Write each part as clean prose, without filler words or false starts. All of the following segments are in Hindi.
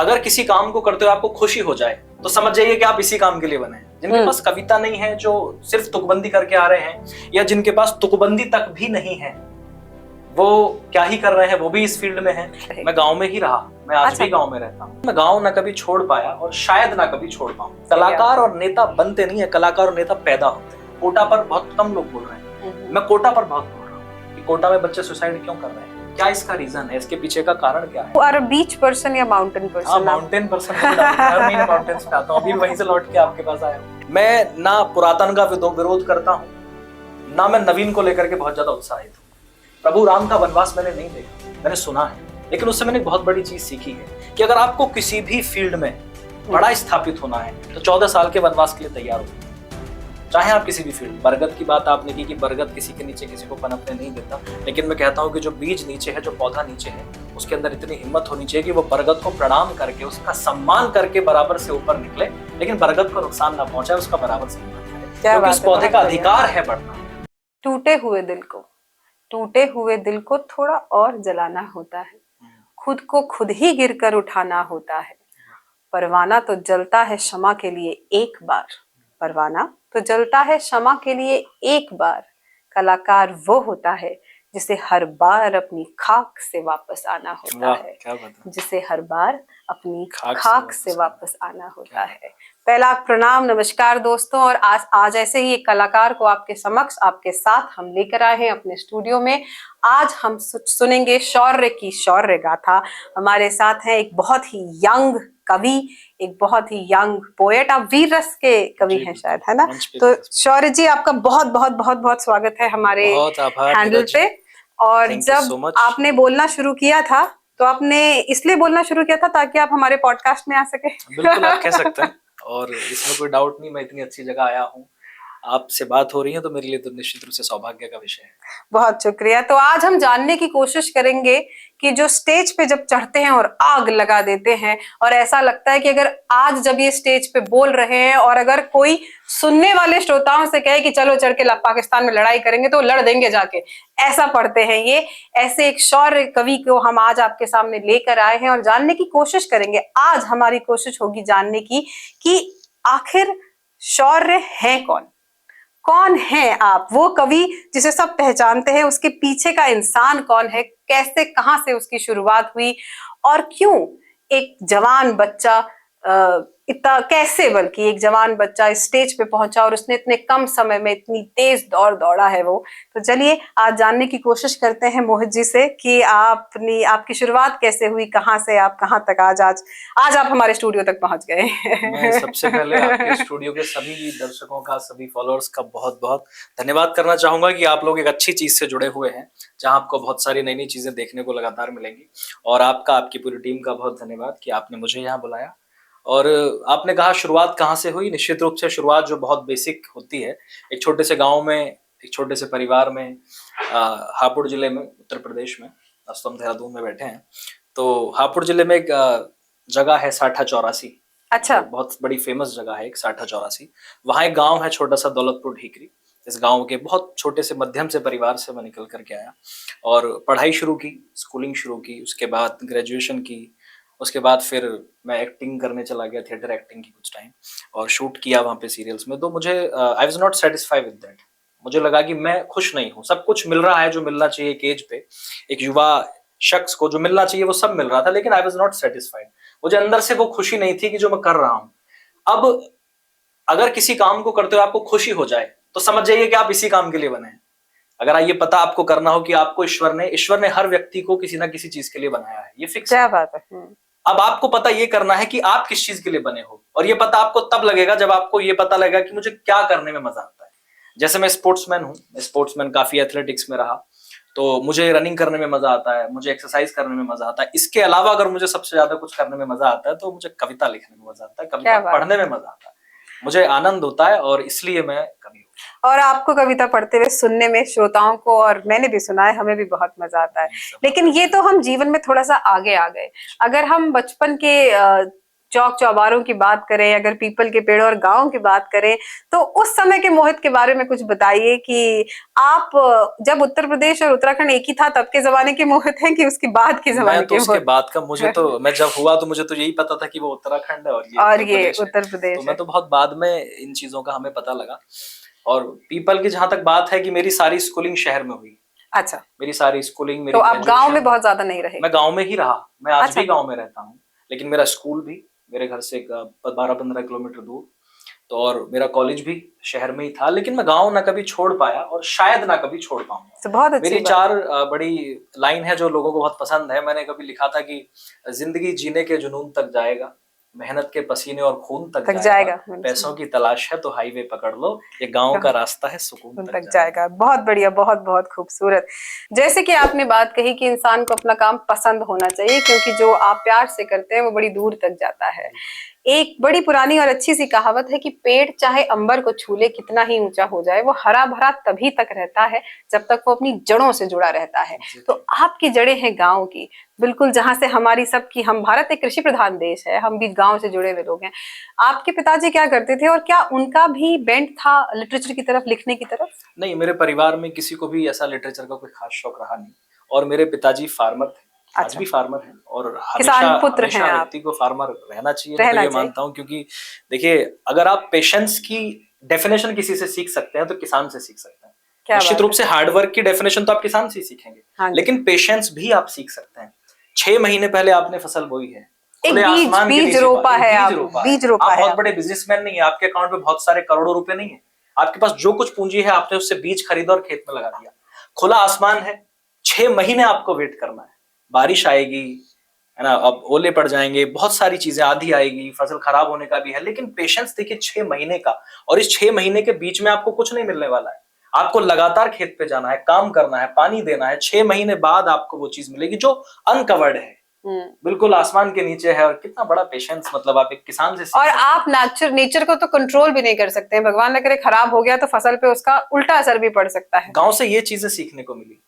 अगर किसी काम को करते हुए आपको खुशी हो जाए तो समझ जाइए कि आप इसी काम के लिए बने हैं। जिनके पास कविता नहीं है, जो सिर्फ तुकबंदी करके आ रहे हैं, या जिनके पास तुकबंदी तक भी नहीं है, वो क्या ही कर रहे हैं, वो भी इस फील्ड में है। मैं गांव में ही रहा, मैं आज भी गांव में रहता हूँ। मैं गांव ना कभी छोड़ पाया और शायद ना कभी छोड़ पाऊं। कलाकार और नेता बनते नहीं है, कलाकार और नेता पैदा होते हैं। कोटा पर बहुत कम लोग बोल रहे हैं, मैं कोटा पर बहुत बोल रहा हूँ कि कोटा में बच्चे सुसाइड क्यों कर रहे हैं, क्या इसका रीजन है, इसके पीछे का कारण क्या है। और बीच पर्सन या माउंटेन पर्सन? हाँ, माउंटेन पर्सन। हर महीने माउंटेन्स पे आता हूँ, अभी वहीं से लौट के आपके पास आया हूँ। मैं ना पुरातन का विरोध करता हूँ, ना मैं नवीन को लेकर के बहुत ज्यादा उत्साहित हूँ। प्रभु राम का वनवास मैंने नहीं देखा, मैंने सुना है, लेकिन उससे मैंने एक बहुत बड़ी चीज सीखी है कि अगर आपको किसी भी फील्ड में बड़ा स्थापित होना है तो 14 साल के वनवास के लिए तैयार हो। चाहे आप किसी भी फील्ड, बरगद की बात आपने की कि बरगद किसी के नीचे किसी को पनपने नहीं देता, लेकिन मैं कहता हूं कि जो बीज नीचे है, जो पौधा नीचे है, उसके अंदर इतनी हिम्मत होनी चाहिए कि वो बरगद को प्रणाम करके, उसका सम्मान करके बराबर से ऊपर निकले, लेकिन बरगद को नुकसान ना पहुंचाए, उसका बराबर से हिम्मत करे, क्योंकि उस पौधे का अधिकार है बढ़ना। टूटे हुए दिल को थोड़ा और जलाना होता है, खुद को खुद ही गिरकर उठाना होता है। परवाना तो जलता है क्षमा के लिए एक बार, परवाना तो जलता है क्षमा के लिए एक बार। कलाकार वो होता है जिसे हर बार अपनी खाक से वापस आना होता है, जिसे हर बार अपनी खाक से वापस आना होता है। पहला प्रणाम, नमस्कार दोस्तों। और आज ऐसे ही एक कलाकार को आपके समक्ष, आपके साथ हम लेकर आए हैं अपने स्टूडियो में। आज हम सुनेंगे शौर्य की शौर्य गाथा। हमारे साथ है एक बहुत ही यंग कवि, एक बहुत ही यंग पोएट। आप वीर रस के कवि हैं शायद, है ना? तो शौर्य जी, आपका बहुत बहुत बहुत बहुत स्वागत है हमारे हैंडल पे। और जब आपने बोलना शुरू किया था तो आपने इसलिए बोलना शुरू किया था ताकि आप हमारे पॉडकास्ट में आ सके? बिल्कुल, आप कह सकते हैं, और इसमें कोई डाउट नहीं। मैं इतनी अच्छी जगह आया हूँ, आपसे बात हो रही है, तो मेरे लिए तो निश्चित रूप से सौभाग्य का विषय है। बहुत शुक्रिया। तो आज हम जानने की कोशिश करेंगे कि जो स्टेज पे जब चढ़ते हैं और आग लगा देते हैं, और ऐसा लगता है कि अगर आज जब ये स्टेज पे बोल रहे हैं और अगर कोई सुनने वाले श्रोताओं से कहे कि चलो चढ़ के पाकिस्तान में लड़ाई करेंगे, तो लड़ देंगे जाके, ऐसा पढ़ते हैं ये। ऐसे एक शौर्य कवि को हम आज आपके सामने लेकर आए हैं और जानने की कोशिश करेंगे। आज हमारी कोशिश होगी जानने की कि आखिर शौर्य है कौन? कौन है आप? वो कवि जिसे सब पहचानते हैं, उसके पीछे का इंसान कौन है? कैसे, कहां से उसकी शुरुआत हुई, और क्यों एक जवान बच्चा कैसे बल्कि एक जवान बच्चा इस स्टेज पे पहुंचा और उसने इतने कम समय में इतनी तेज दौड़ा है वो। तो चलिए आज जानने की कोशिश करते हैं मोहित जी से कि आपकी शुरुआत कैसे हुई, कहां से आप कहां तक आज आप हमारे स्टूडियो तक पहुंच गए। मैं सबसे पहले आपके स्टूडियो के सभी दर्शकों का, सभी फॉलोअर्स का बहुत बहुत धन्यवाद करना चाहूंगा कि आप लोग एक अच्छी चीज से जुड़े हुए हैं, जहां आपको बहुत सारी नई नई चीजें देखने को लगातार मिलेंगी। और आपकी पूरी टीम का बहुत धन्यवाद कि आपने मुझे यहाँ बुलाया। और आपने कहा शुरुआत कहाँ से हुई। निश्चित रूप से शुरुआत जो बहुत बेसिक होती है, एक छोटे से गांव में, एक छोटे से परिवार में, हापुड़ जिले में, उत्तर प्रदेश में। अब तो हम देहरादून में बैठे हैं, तो हापुड़ जिले में एक जगह है साठा चौरासी। अच्छा। बहुत बड़ी फेमस जगह है एक साठा चौरासी। वहाँ एक गांव है छोटा सा, दौलतपुर ढीकरी। इस गांव के बहुत छोटे से मध्यम से परिवार से मैं निकल करके आया और पढ़ाई शुरू की, स्कूलिंग शुरू की, उसके बाद ग्रेजुएशन की, उसके बाद फिर मैं एक्टिंग करने चला गया, थिएटर एक्टिंग की कुछ टाइम, और शूट किया वहाँ पे सीरियल्स में। तो मुझे I was not satisfied with that. मुझे लगा कि मैं खुश नहीं हूँ। सब कुछ मिल रहा है जो मिलना चाहिए एक एज पे, एक युवा शख्स को जो मिलना चाहिए वो सब मिल रहा था, लेकिन आई वाज नॉट सेटिस्फाइड। मुझे अंदर से वो खुशी नहीं थी कि जो मैं कर रहा हूँ। अब अगर किसी काम को करते हुए आपको खुशी हो जाए तो समझ जाइए कि आप इसी काम के लिए बने हैं। अगर ये पता आपको करना हो कि आपको ईश्वर ने हर व्यक्ति को किसी ना किसी चीज के लिए बनाया है, ये फिक्स है। क्या बात है। अब आपको पता ये करना है कि आप किस चीज के लिए बने हो, और ये पता आपको तब लगेगा जब आपको ये पता लगेगा कि मुझे क्या करने में मजा आता है। जैसे मैं स्पोर्ट्समैन हूँ, स्पोर्ट्समैन काफी एथलेटिक्स में रहा, तो मुझे रनिंग करने में मजा आता है, मुझे एक्सरसाइज करने में मजा आता है। इसके अलावा अगर मुझे सबसे ज्यादा कुछ करने में मजा आता है तो मुझे कविता लिखने में मजा आता है, कविता पढ़ने में मजा आता है, मुझे आनंद होता है, और इसलिए मैं कवि हूँ। और आपको कविता पढ़ते हुए सुनने में श्रोताओं को, और मैंने भी सुना है, हमें भी बहुत मजा आता है। लेकिन ये तो हम जीवन में थोड़ा सा आगे आ गए। अगर हम बचपन के चौक चौबारों की बात करें, अगर पीपल के पेड़ और गाँव की बात करें, तो उस समय के मोहित के बारे में कुछ बताइए कि आप जब उत्तर प्रदेश और उत्तराखंड एक ही था तब के जमाने के मोहित हैं कि उसके बाद के मैं जमाने तो के उसके मोहित? बाद का, मुझे तो, मैं जब हुआ तो मुझे तो यही पता था कि वो उत्तराखंड है और ये और उत्तर ये प्रदेश है। उत्तर तो प्रदेश मैं है। तो बहुत बाद में इन चीजों का हमें पता लगा। और पीपल की जहां तक बात है कि मेरी सारी स्कूलिंग शहर में हुई। अच्छा, मेरी सारी स्कूलिंग, तो मेरी आप गाँव में ग्रेजुएशन, बहुत ज्यादा नहीं रहे? मैं गांव में ही रहा। मैं आज अच्छा। भी गांव में रहता हूँ, लेकिन मेरा स्कूल भी मेरे घर से 12-15 किलोमीटर दूर, तो और मेरा कॉलेज भी शहर में ही था। लेकिन मैं गांव ना कभी छोड़ पाया और शायद ना कभी छोड़ पाऊंगा। तो बहुत अच्छी मेरी बात चार है। बड़ी लाइन है जो लोगों को बहुत पसंद है। मैंने कभी लिखा था कि जिंदगी जीने के जुनून तक जाएगा, मेहनत के पसीने और खून तक तक जाएगा, जाएगा, मैंने पैसों सुना। की तलाश है तो हाईवे पकड़ लो, ये गांव का रास्ता है, सुकून उन तक तक जाएगा। जाएगा। बहुत बढ़िया, बहुत बहुत खूबसूरत। जैसे कि आपने बात कही कि इंसान को अपना काम पसंद होना चाहिए, क्योंकि जो आप प्यार से करते हैं वो बड़ी दूर तक जाता है। एक बड़ी पुरानी और अच्छी सी कहावत है कि पेड़ चाहे अंबर को छू ले, कितना ही ऊंचा हो जाए, वो हरा भरा तभी तक रहता है जब तक वो अपनी जड़ों से जुड़ा रहता है। तो आपकी जड़ें हैं गांव की, बिल्कुल, जहां से हमारी सबकी, हम भारत एक कृषि प्रधान देश है, हम भी गांव से जुड़े हुए लोग हैं। आपके पिताजी क्या करते थे और क्या उनका भी बेंट था लिटरेचर की तरफ, लिखने की तरफ? नहीं, मेरे परिवार में किसी को भी ऐसा लिटरेचर का कोई खास शौक रहा नहीं। और मेरे पिताजी फार्मर थे, आज अच्छा, भी फार्मर हैं, और हमेशा किसान पुत्र हैं हमेशा आप। व्यक्ति को फार्मर रहना चाहिए, मैं तो रहना ये चाहिए। मानता हूँ। क्योंकि देखिए, अगर आप पेशेंस की डेफिनेशन किसी से सीख सकते हैं तो किसान से सीख सकते हैं। क्या निश्चित बात रूप है। से हार्डवर्क की डेफिनेशन तो आप किसान से ही सीखेंगे, हाँ जी। लेकिन पेशेंस भी आप सीख सकते हैं। 6 महीने पहले आपने फसल बोई है, एक खुले बीज आसमान के बीज नीचे रोपा एक है, बीज आप रोपा है। बीज रोपा आप है बहुत बड़े आपने। बिजनेसमैन नहीं है, आपके अकाउंट में बहुत सारे करोड़ों रुपए नहीं है। आपके पास जो कुछ पूंजी है, आपने उससे बीज खरीदा और खेत में लगा दिया। खुला आसमान है, 6 महीने आपको वेट करना है। बारिश आएगी, है ना, अब ओले पड़ जाएंगे, बहुत सारी चीजें, आधी आएगी, फसल खराब होने का भी है, लेकिन पेशेंस देखिए 6 महीने का। और इस 6 महीने के बीच में आपको कुछ नहीं मिलने वाला है। आपको लगातार खेत पे जाना है, काम करना है, पानी देना है। 6 महीने बाद आपको वो चीज मिलेगी जो अनकवर्ड है, बिल्कुल आसमान के नीचे है। और कितना बड़ा पेशेंस, मतलब आप एक किसान से सीख और सकते आप नेचर को तो कंट्रोल भी नहीं कर सकते हैं, भगवान न करे खराब हो गया तो फसल पे उसका उल्टा असर भी पड़ सकता है। हैं। गांव से ये चीजें सीखने को मिली।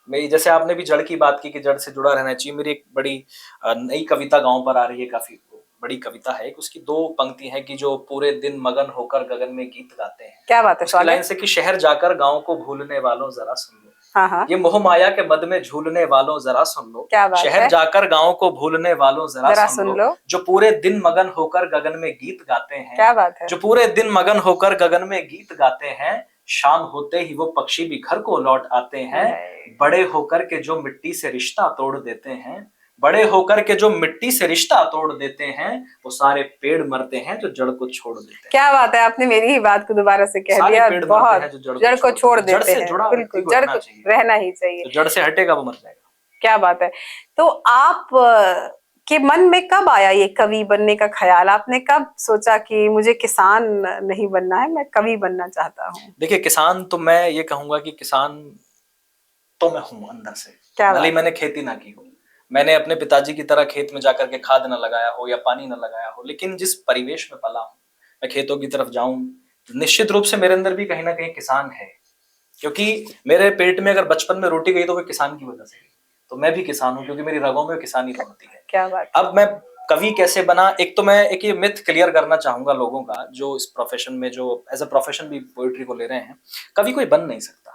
मेरी, जैसे आपने भी जड़ की बात की कि जड़ से जुड़ा रहना चाहिए, मेरी एक बड़ी नई कविता गांव पर आ रही है, काफी बड़ी कविता है। उसकी 2 पंक्ति है कि जो पूरे दिन मगन होकर गगन में गीत गाते हैं। क्या बात है, उसकी लाइन स्वागत। से कि शहर जाकर गांव को भूलने वालों जरा सुन लो, हाँ हाँ, ये मोह माया के मद में झूलने वालों जरा सुन लो। क्या बात शहर है, जाकर गांव को भूलने वालों जरा जरा सुन सुन लो, लो। जो पूरे दिन मगन होकर गगन में गीत गाते हैं। क्या बात है। जो पूरे दिन मगन होकर गगन में गीत गाते हैं, शाम होते ही वो पक्षी भी घर को लौट आते हैं। बड़े होकर के जो मिट्टी से रिश्ता तोड़ देते हैं, बड़े होकर के जो मिट्टी से रिश्ता तोड़ देते हैं, वो सारे पेड़ मरते हैं जो जड़ को छोड़ देते हैं। क्या बात है, आपने मेरी ही बात को दोबारा से कह सारे दिया। पेड़ मरते हैं बहुत, जो जड़ जड़ को छोड़ जड़ देते से हैं, जुड़ा व्यक्ति बिल्कुल, को जड़ रहना को चाहिए। रहना ही चाहिए। जो जड़ से हटेगा वो मर जाएगा। क्या बात है। तो आप के मन में कब आया ये कवि बनने का ख्याल? आपने कब सोचा कि मुझे किसान नहीं बनना है, मैं कवि बनना चाहता हूँ? देखिए, किसान तो मैं ये कहूंगा कि किसान तो मैं हूं अंदर से, क्या भले ही बात है। मैंने खेती ना की हो, मैंने अपने पिताजी की तरह खेत में जाकर के खाद न लगाया हो या पानी न लगाया हो, लेकिन जिस परिवेश में पला हूं, मैं खेतों की तरफ जाऊं, निश्चित रूप से मेरे अंदर भी कहीं ना कहीं किसान है। क्योंकि मेरे पेट में अगर बचपन में रोटी गई तो वो किसान की वजह से गई। तो मैं भी किसान हूं, क्योंकि मेरी रगों में किसानी दौड़ती है। क्या बात है। अब मैं कवि कैसे बना, एक तो मैं एक ये मिथ क्लियर करना चाहूंगा लोगों का, जो इस प्रोफेशन में, जो एज अ प्रोफेशन भी पोएट्री को ले रहे हैं, कवि कोई बन नहीं सकता,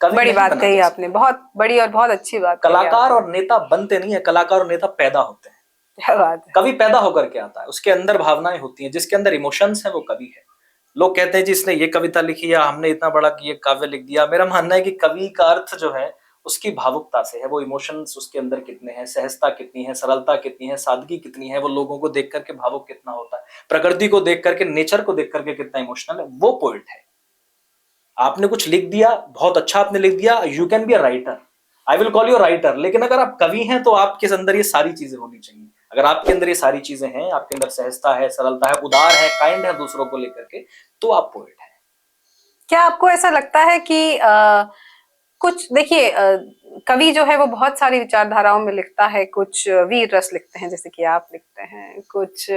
कवि बड़ी नहीं बात बना कही जा आपने, सकता। बहुत बड़ी और बहुत अच्छी बात कही कलाकार आपने। और नेता बनते नहीं है, कलाकार और नेता पैदा होते हैं। क्या बात है। कवि पैदा होकर के आता है, उसके अंदर भावनाएं होती हैं, जिसके अंदर इमोशंस है वो कवि है। लोग कहते हैं जी इसने ये कविता लिखी या हमने इतना बड़ा ये काव्य लिख दिया। मेरा मानना है कि कवि का अर्थ जो है उसकी भावुकता से है, वो इमोशंस उसके अंदर कितने हैं, सहजता कितनी है, सरलता कितनी है, सादगी कितनी है, वो लोगों को देख करके भावुक कितना होता है, प्रकृति को देख करके, नेचर को देख करके कितना इमोशनल है, वो पोइट है। आपने कुछ लिख दिया, बहुत अच्छा आपने लिख दिया, you can be a writer, I will call you writer, लेकिन अगर आप कवि हैं तो आपके अंदर ये सारी चीजें होनी चाहिए। अगर आपके अंदर ये सारी चीजें हैं, आपके अंदर सहजता है, सरलता है, उदार है, काइंड है दूसरों को लेकर के, तो आप पोएट हैं। क्या आपको ऐसा लगता है कि कुछ देखिए, कवि जो है वो बहुत सारी विचारधाराओं में लिखता है, कुछ वीर रस लिखते हैं जैसे कि आप लिखते हैं, कुछ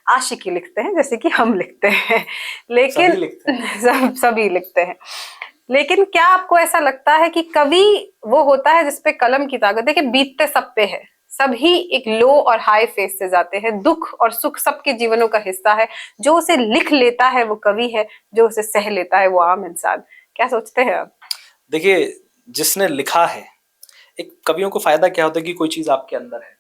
आशिकी लिखते हैं जैसे कि हम लिखते हैं, सभी लेकिन लिखते हैं। सभी लिखते हैं। लेकिन क्या आपको ऐसा लगता है कि कवि वो होता है जिसपे कलम की ताकत, देखिए बीतते सब पे है, सभी एक लो और हाई फेज से जाते हैं। दुख और सुख सबके जीवनों का हिस्सा है। जो उसे लिख लेता है वो कवि है, जो उसे सह लेता है वो आम इंसान। क्या सोचते हैं आप? देखिए, जिसने लिखा है, एक कवियों को फायदा क्या होता है कि कोई चीज आपके अंदर है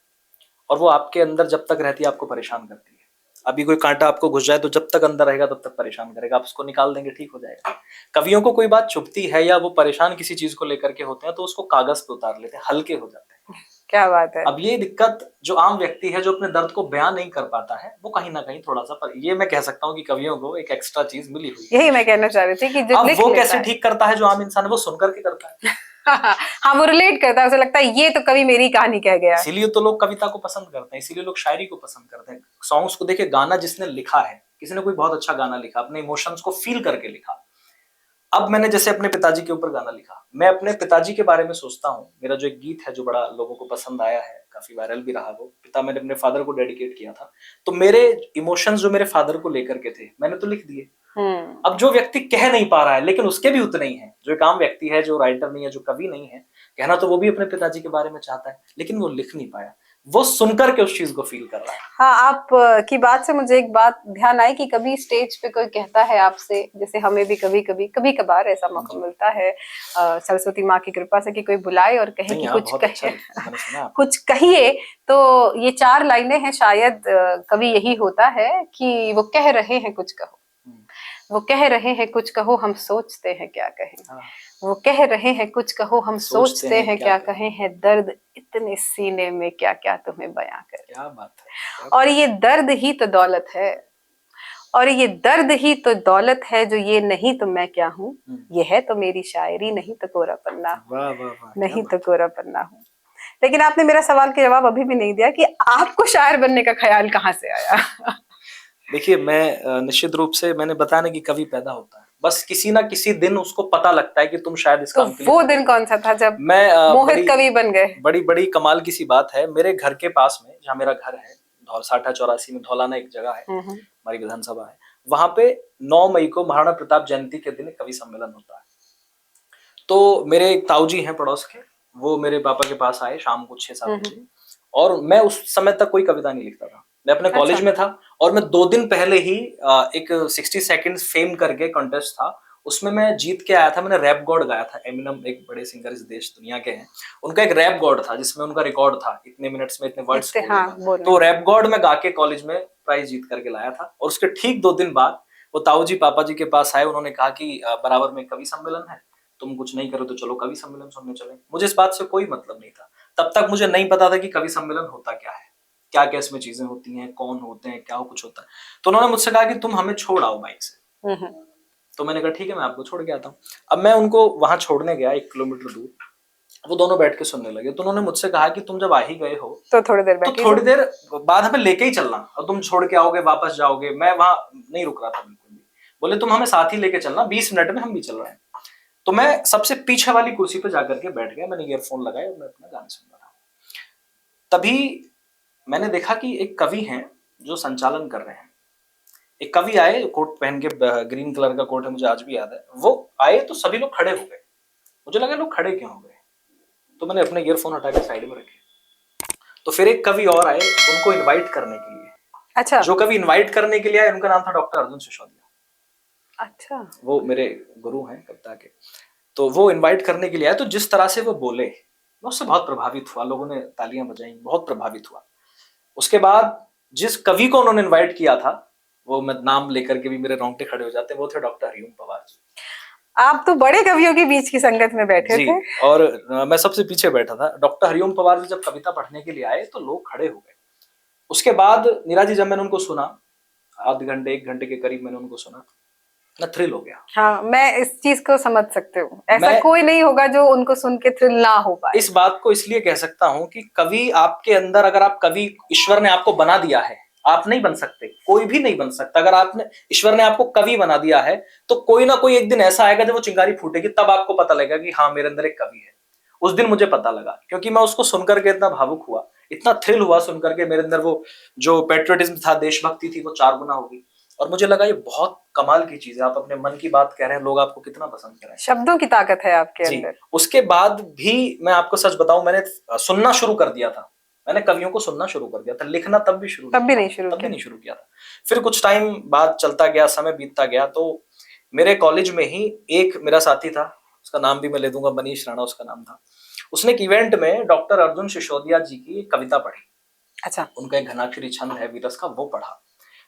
और वो आपके अंदर जब तक रहती है आपको परेशान करती है। अभी कोई कांटा आपको घुस जाए तो जब तक अंदर रहेगा तब तक परेशान करेगा, आप उसको निकाल देंगे ठीक हो जाएगा। कवियों को कोई बात चुभती है या वो परेशान किसी चीज को लेकर के होते हैं तो उसको कागज पे उतार लेते हैं, हल्के हो जाते हैं। क्या बात है। अब ये दिक्कत जो आम व्यक्ति है जो अपने दर्द को बयां नहीं कर पाता है वो कहीं ना कहीं थोड़ा सा पर ये मैं कह सकता हूँ कि कवियों को एक एक्स्ट्रा चीज मिली हुई है। यही मैं कहना चाह रही थी कि जो अब लिख वो लेता कैसे है। ठीक करता है जो आम इंसान है, वो सुन करके करता है। हाँ, वो रिलेट करता है, उसे लगता है ये तो कवि मेरी कहानी कह गया। इसीलिए तो लोग कविता को पसंद करते हैं, इसीलिए लोग शायरी को पसंद करते हैं। सॉन्ग्स को देखिए, गाना जिसने लिखा है, किसी ने कोई बहुत अच्छा गाना लिखा, अपने इमोशंस को फील करके लिखा। अब मैंने जैसे अपने पिताजी के ऊपर गाना लिखा, मैं अपने पिताजी के बारे में सोचता हूँ। मेरा जो एक गीत है जो बड़ा लोगों को पसंद आया है, काफी वायरल भी रहा, वो पिता मैंने अपने फादर को डेडिकेट किया था। तो मेरे इमोशंस जो मेरे फादर को लेकर के थे मैंने तो लिख दिए। अब जो व्यक्ति कह नहीं पा रहा है लेकिन उसके भी उतने ही है, जो एक आम व्यक्ति है, जो राइटर नहीं है, जो कवि नहीं है, कहना तो वो भी अपने पिताजी के बारे में चाहता है लेकिन वो लिख नहीं पाया, वो सुनकर के उस चीज को फील कर रहा है। हाँ, आप की बात से मुझे एक बात ध्यान आई कि कभी स्टेज पे कोई कहता है आपसे, जैसे हमें भी कभी कभार ऐसा मौका मिलता है सरस्वती माँ की कृपा से कि कोई बुलाए और कहे कि कुछ कहे, कुछ कहिए। तो ये 4 लाइनें हैं, शायद कभी यही होता है कि वो कह रहे हैं कुछ कहो, वो कह रहे हैं कुछ कहो, हम सोचते हैं क्या कहें। वो कह रहे हैं कुछ कहो, हम सोचते हैं क्या कहें, है दर्द इतने सीने में क्या क्या तुम्हें बयां करें। क्या बात है। और ये दर्द ही तो दौलत है, और ये दर्द ही तो दौलत है, जो ये नहीं तो मैं क्या हूँ, ये है तो मेरी शायरी, नहीं तो कोरा पन्ना हूँ। वाह वाह वाह, नहीं तो कोरा पन्ना हूँ। लेकिन आपने मेरा सवाल का जवाब अभी भी नहीं दिया कि आपको शायर बनने का ख्याल कहाँ से आया। देखिए, मैं निश्चित रूप से, मैंने बताया ना कि कवि पैदा होता है, बस किसी ना किसी दिन उसको पता लगता है कि तुम शायद इस काम के लिए। वो दिन कौन सा था जब मैं मोहित कवि बन गए? बड़ी बड़ी कमाल की सी बात है, मेरे घर के पास में जहाँ मेरा घर है, साठा चौरासी में धौलाना एक जगह है, हमारी विधानसभा है, वहां पे 9 मई को महाराणा प्रताप जयंती के दिन कवि सम्मेलन होता है। तो मेरे एक ताऊ जी हैं पड़ोस के, वो मेरे पापा के पास आए शाम को 6-7 बजे, और मैं उस समय तक कोई कविता नहीं लिखता था, मैं अपने कॉलेज में था, और मैं 2 दिन पहले ही एक 60 सेकंड्स फेम करके कॉन्टेस्ट था, उसमें मैं जीत के आया था। मैंने रैप गॉड गाया था, एमिनम एक बड़े सिंगर इस देश दुनिया के हैं, उनका एक रैप गॉड था जिसमें उनका रिकॉर्ड था इतने मिनट्स में इतने वर्ड्स बोलने। तो रैप गॉड में गा के कॉलेज में प्राइज जीत करके लाया था, और उसके ठीक 2 दिन बाद वो ताऊ जी पापा जी के पास आए, उन्होंने कहा कि बराबर में कवि सम्मेलन है, तुम कुछ नहीं करो तो चलो कवि सम्मेलन सुनने चले। मुझे इस बात से कोई मतलब नहीं था, तब तक मुझे नहीं पता था कि कवि सम्मेलन होता क्या है, क्या क्या इसमें चीजें होती हैं, कौन होते हैं, क्या कुछ होता है। तो उन्होंने मुझसे कहा कि तुम हमें छोड़ आओ बाइक से। तो मैंने कहा ठीक है, मैं आपको छोड़ के आता हूँ। अब मैं उनको वहां छोड़ने गया 1 किलोमीटर दूर, वो दोनों बैठ के सुनने लगे। तो उन्होंने मुझसे कहा कि तुम जब आ ही गए हो तो थोड़ी देर बाद हमें लेके ही चलना, और तुम छोड़ के आओगे वापस जाओगे। मैं वहां नहीं रुक रहा था बिल्कुल भी, बोले तुम हमें साथ ही लेके चलना, 20 मिनट में हम भी चल रहे हैं। तो मैं सबसे पीछे वाली कुर्सी पे जाकर के बैठ गया, मैंने ईयरफोन लगाए और मैं अपना गाना सुन रहा था। तभी मैंने देखा कि एक कवि हैं जो संचालन कर रहे हैं। एक कवि आए, कोट पहन के, ग्रीन कलर का कोट है, मुझे आज भी याद है। वो आए तो सभी लोग खड़े हो गए, मुझे लगा लोग खड़े क्यों हो गए, तो मैंने अपने ईयरफोन हटा के साइड में रखे। तो फिर एक कवि और आए उनको इनवाइट करने के लिए। अच्छा। जो कवि इनवाइट करने के लिए आए उनका नाम था डॉक्टर अर्जुन सिसोदिया। अच्छा। वो मेरे गुरु हैं कविता के। तो वो इनवाइट करने के लिए आए, तो जिस तरह से वो बोले मैं उससे बहुत प्रभावित हुआ, लोगों ने तालियां बजाई, बहुत प्रभावित हुआ। उसके बाद जिस कवि को उन्होंने इनवाइट किया था, वो मैं नाम लेकर के भी मेरे रोंगटे खड़े हो जाते हैं, वो थे डॉक्टर हरिओम पवार जी। आप तो बड़े कवियों के बीच की संगत में बैठे थे। और मैं सबसे पीछे बैठा था। डॉक्टर हरिओम पवार जी जब कविता पढ़ने के लिए आए तो लोग खड़े हो गए। उसके बाद नीरा जी जब मैंने उनको सुना, आधे घंटे 1 घंटे के करीब मैंने उनको सुना, मैं थ्रिल हो गया। हाँ, मैं इस चीज को समझ सकती हूँ। ऐसा कोई नहीं होगा जो उनको सुन के थ्रिल ना हो पाए। इस बात को इसलिए कह सकता हूँ कि कवि आपके अंदर, अगर आप कवि, ईश्वर ने आपको बना दिया है, आप नहीं बन सकते, कोई भी नहीं बन सकता। अगर आपने, ईश्वर ने आपको कवि बना दिया है, तो कोई ना कोई एक दिन ऐसा आएगा जब वो चिंगारी फूटेगी, तब आपको पता लगेगा कि हाँ मेरे अंदर एक कवि है। उस दिन मुझे पता लगा, क्योंकि मैं उसको सुनकर के इतना भावुक हुआ, इतना थ्रिल हुआ सुनकर के, मेरे अंदर वो जो पेट्रियटिज्म था, देशभक्ति थी, वो 4 गुना हो गई। और मुझे लगा ये बहुत कमाल की चीज है, आप अपने मन की बात कह रहे हैं, लोग आपको कितना पसंद कर रहे हैं। शब्दों की ताकत है आपके अंदर। उसके बाद भी मैं आपको सच बताऊं, मैंने सुनना शुरू कर दिया था। मैंने कवियों को सुनना शुरू कर दिया था, लिखना तब भी तब भी नहीं शुरू तब भी किया। नहीं शुरू किया था। फिर कुछ टाइम बाद चलता गया, समय बीतता गया, तो मेरे कॉलेज में ही एक मेरा साथी था, उसका नाम भी मैं ले दूंगा, मनीष राणा उसका नाम था। उसने एक इवेंट में डॉक्टर अर्जुन सिसोदिया जी की एक कविता पढ़ी। अच्छा। उनका एक घनाक्षरी छंद है वीरस का, वो पढ़ा,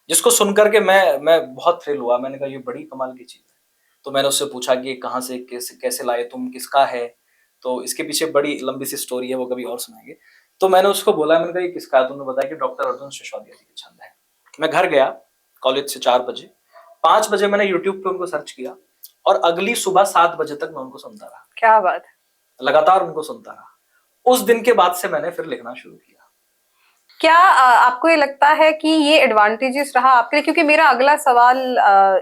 जिसको सुन करके मैं बहुत थ्रिल हुआ। मैंने कहा ये बड़ी कमाल की चीज है। तो मैंने उससे पूछा कि कहाँ से, कैसे कैसे लाए तुम, किसका है? तो इसके पीछे बड़ी लंबी सी स्टोरी है, वो कभी और सुनाएंगे। तो मैंने उसको बोला, मैंने कहा ये किसका है? तुमने बताया कि डॉक्टर अर्जुन सिसोदिया जी के छंद है। मैं घर गया कॉलेज से 4 बजे, 5 बजे मैंने यूट्यूब पे उनको सर्च किया और अगली सुबह 7 बजे तक मैं उनको सुनता रहा, क्या बात है। लगातार उनको सुनता रहा। उस दिन के बाद से मैंने फिर लिखना शुरू किया। क्या आपको ये लगता है कि ये एडवांटेजेस रहा आपके लिए? क्योंकि मेरा अगला सवाल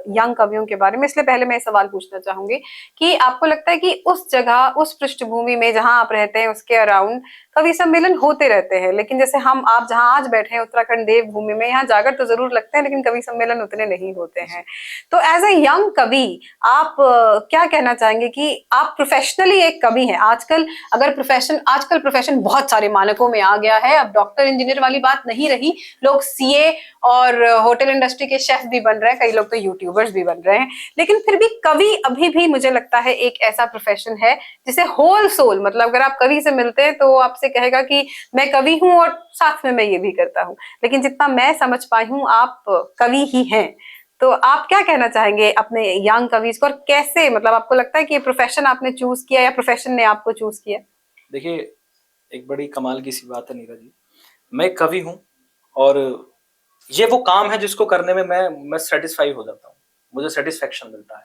यंग कवियों के बारे में, इसलिए पहले मैं सवाल पूछना चाहूंगी कि आपको लगता है कि उस जगह, उस पृष्ठभूमि में जहां आप रहते हैं उसके अराउंड कवि सम्मेलन होते रहते हैं, लेकिन जैसे आप जहां आज बैठे हैं उत्तराखंड देवभूमि में, यहाँ जागर तो जरूर लगते हैं लेकिन कवि सम्मेलन उतने नहीं होते हैं। तो एज ए यंग कवि आप क्या कहना चाहेंगे कि आप प्रोफेशनली एक कवि हैं? आजकल प्रोफेशन बहुत सारे मानकों में आ गया है। अब डॉक्टर इंजीनियर वाली बात नहीं रही, लोग सीए और होटल इंडस्ट्री के शेफ भी बन रहे हैं, कई लोग तो यूट्यूबर्स भी बन रहे हैं। लेकिन फिर भी कवि अभी भी मुझे लगता है एक ऐसा प्रोफेशन है जिसे होल सोल, मतलब अगर आप कवि से मिलते हैं तो वो आपसे कहेगा कि मैं कवि हूं और साथ में मैं ये भी करता हूं। लेकिन जितना मैं समझ पाई हूं आप कवि ही हैं। तो आप क्या कहना चाहेंगे अपने यंग कविज को, और कैसे, मतलब आपको लगता है कि ये प्रोफेशन आपने चूज किया या प्रोफेशन ने आपको चूज किया? देखिए, एक बड़ी कमाल की सी बात है नीरा जी, मैं कवि हूँ और ये वो काम है जिसको करने में मैं सेटिस्फाई हो जाता हूँ, मुझे सेटिस्फेक्शन मिलता है।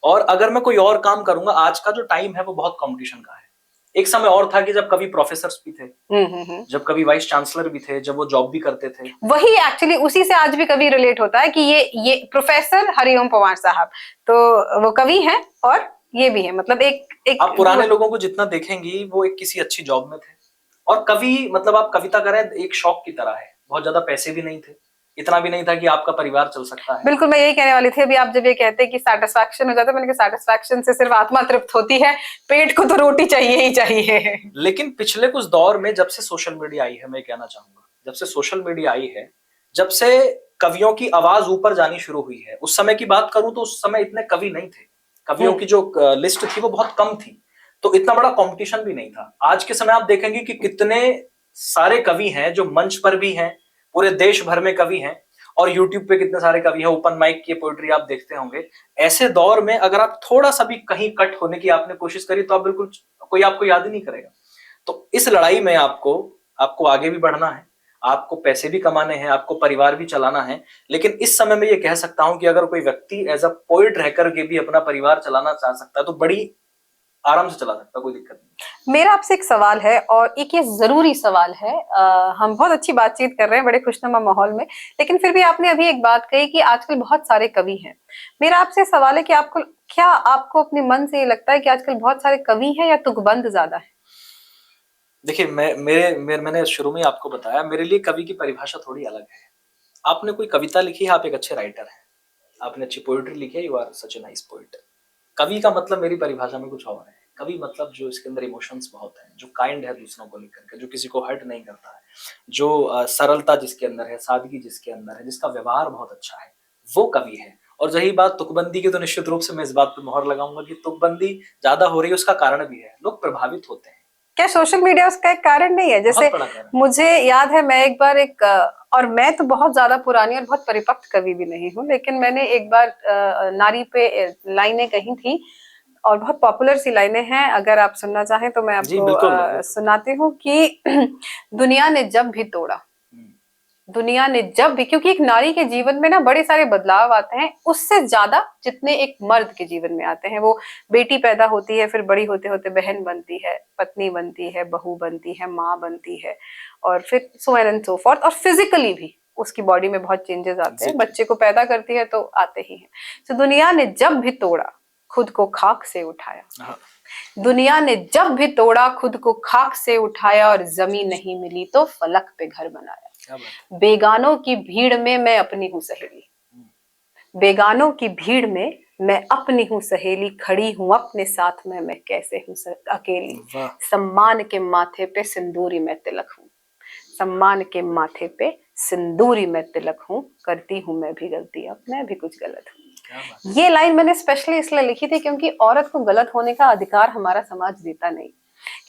और अगर मैं कोई और काम करूंगा, आज का जो टाइम है वो बहुत कंपटीशन का है। एक समय और था कि जब कभी प्रोफेसर्स भी थे, जब कभी वाइस चांसलर भी थे, जब वो जॉब भी करते थे। वही एक्चुअली उसी से आज भी कवि रिलेट होता है कि ये प्रोफेसर हरिओम पवार साहब तो वो कवि हैं और ये भी है, मतलब एक आप पुराने लोगों को जितना देखेंगी वो एक किसी अच्छी जॉब में थे। और कवि मतलब आप कविता करें एक शौक की तरह है, बहुत ज्यादा पैसे भी नहीं थे, इतना भी नहीं था कि आपका परिवार चल सकता है। बिल्कुल, मैं यही कहने वाली थी। अभी आप जब ये कहते हैं कि सेटिस्फैक्शन हो जाता है, मैंने कहा सेटिस्फैक्शन से सिर्फ आत्मा तृप्त होती है, पेट को तो रोटी चाहिए ही चाहिए। लेकिन पिछले कुछ दौर में जब से सोशल मीडिया आई है, मैं कहना चाहूंगा जब से सोशल मीडिया आई है, जब से कवियों की आवाज ऊपर जानी शुरू हुई है। उस समय की बात करूं तो उस समय इतने कवि नहीं थे, कवियों की जो लिस्ट थी वो बहुत कम थी, तो इतना बड़ा कंपटीशन भी नहीं था। आज के समय आप देखेंगे कि कितने सारे कवि हैं जो मंच पर भी हैं, पूरे देश भर में कवि हैं, और यूट्यूब पे कितने सारे कवि हैं, ओपन माइक की पोएट्री आप देखते होंगे। ऐसे दौर में अगर आप थोड़ा सा भी कहीं कट होने की आपने कोशिश करी तो आप बिल्कुल, कोई आपको याद ही नहीं करेगा। तो इस लड़ाई में आपको आपको आगे भी बढ़ना है, आपको पैसे भी कमाने हैं, आपको परिवार भी चलाना है। लेकिन इस समय में ये कह सकता हूं कि अगर कोई व्यक्ति एज अ पोइट रहकर के भी अपना परिवार चलाना चाह सकता है तो बड़ी आराम से चला सकता है, कोई दिक्कत नहीं। मेरा आपसे एक सवाल है और एक ये जरूरी सवाल है। हम बहुत अच्छी बातचीत कर रहे हैं बड़े खुशनुमा माहौल में, लेकिन फिर भी आपने अभी एक बात कही कि आजकल बहुत सारे कवि हैं। मेरा आपसे सवाल है कि आपको अपने मन से ये लगता है कि आजकल बहुत सारे कवि हैं या तुकबंद ज्यादा है? देखिए, मैंने शुरू में ही आपको बताया, मेरे लिए कवि की परिभाषा थोड़ी अलग है। आपने कोई कविता लिखी है, आप एक अच्छे राइटर हैं, आपने अच्छी पोएट्री लिखी है, you are such a nice poet. कवि का मतलब मेरी परिभाषा में कुछ और है। कवि मतलब जो इसके अंदर इमोशंस बहुत हैं, जो काइंड है दूसरों को लेकर के, जो किसी को हर्ट नहीं करता है, जो सरलता जिसके अंदर है, सादगी जिसके अंदर है, जिसका व्यवहार बहुत अच्छा है, वो कवि है। और रही बात तुकबंदी की, तो निश्चित रूप से मैं इस बात पर मोहर लगाऊंगा कि तुकबंदी ज्यादा हो रही है, उसका कारण भी है, लोग प्रभावित होते हैं। क्या सोशल मीडिया उसका एक कारण नहीं है? जैसे मुझे याद है, मैं एक बार और मैं तो बहुत ज्यादा पुरानी और बहुत परिपक्व कवि भी नहीं हूँ, लेकिन मैंने एक बार नारी पे लाइनें कही थी और बहुत पॉपुलर सी लाइनें हैं, अगर आप सुनना चाहें तो मैं जी आपको बिल्कुल। सुनाती हूँ कि दुनिया ने जब भी तोड़ा, दुनिया ने जब भी, क्योंकि एक नारी के जीवन में ना बड़े सारे बदलाव आते हैं, उससे ज्यादा जितने एक मर्द के जीवन में आते हैं। वो बेटी पैदा होती है, फिर बड़ी होते होते बहन बनती है, पत्नी बनती है, बहू बनती है, माँ बनती है, और फिर सो एन एंड सो फोर्थ। और फिजिकली भी उसकी बॉडी में बहुत चेंजेस आते हैं, बच्चे को पैदा करती है तो आते ही हैं। तो दुनिया ने जब भी तोड़ा, खुद को खाक से उठाया। दुनिया ने जब भी तोड़ा, खुद को खाक से उठाया, और जमीन नहीं मिली तो फलक पे घर बनाया। बेगानों की भीड़ में मैं अपनी हूँ सहेली, बेगानों की भीड़ में मैं अपनी हूँ सहेली, खड़ी हूँ अपने साथ मैं कैसे हूँ अकेली। सम्मान के माथे पे सिंदूरी मैं तिलक हूँ, सम्मान के माथे पे सिंदूरी मैं तिलक हूँ, करती हूँ मैं भी गलती, अब मैं भी कुछ गलत हूँ। ये लाइन मैंने स्पेशली इसलिए लिखी थी क्योंकि औरत को गलत होने का अधिकार हमारा समाज देता नहीं।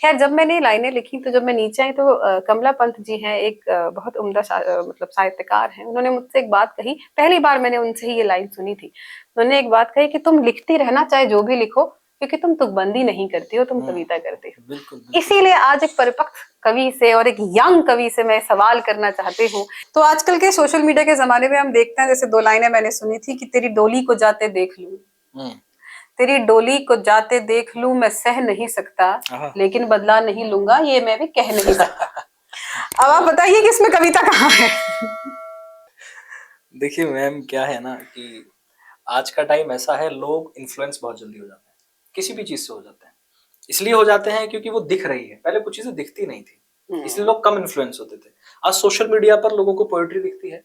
खैर, जब मैंने लाइनें लिखी तो जब मैं नीचे आई तो कमला पंत जी हैं, एक बहुत उम्दा मतलब साहित्यकार हैं। उन्होंने मुझसे एक बात कही, पहली बार मैंने उनसे ही ये लाइन सुनी थी। उन्होंने एक बात कही कि तुम लिखती रहना, चाहे जो भी लिखो, क्योंकि तुम तुकबंदी नहीं करती हो, तुम कविता करती हो। बिल्कुल, बिल्कुल। इसीलिए आज एक परिपक्व कवि से और एक यंग कवि से मैं सवाल करना चाहती हूँ। तो आजकल के सोशल मीडिया के जमाने में हम देखते हैं, जैसे 2 लाइनें मैंने सुनी थी कि तेरी डोली को जाते देख लूं, तेरी डोली को जाते देख लूं, मैं सह नहीं सकता, लेकिन बदला नहीं लूंगा, ये मैं भी कह नहीं सकता। अब आप बताइए कि इसमें कविता कहाँ है? देखिए मैम, क्या है ना कि आज का टाइम ऐसा है, लोग इन्फ्लुएंस बहुत जल्दी हो जाते हैं, किसी भी चीज से हो जाते हैं। इसलिए हो जाते हैं क्योंकि वो दिख रही है, पहले कुछ चीजें दिखती नहीं थी, इसलिए लोग कम इन्फ्लुएंस होते थे। आज सोशल मीडिया पर लोगों को पोएट्री दिखती है,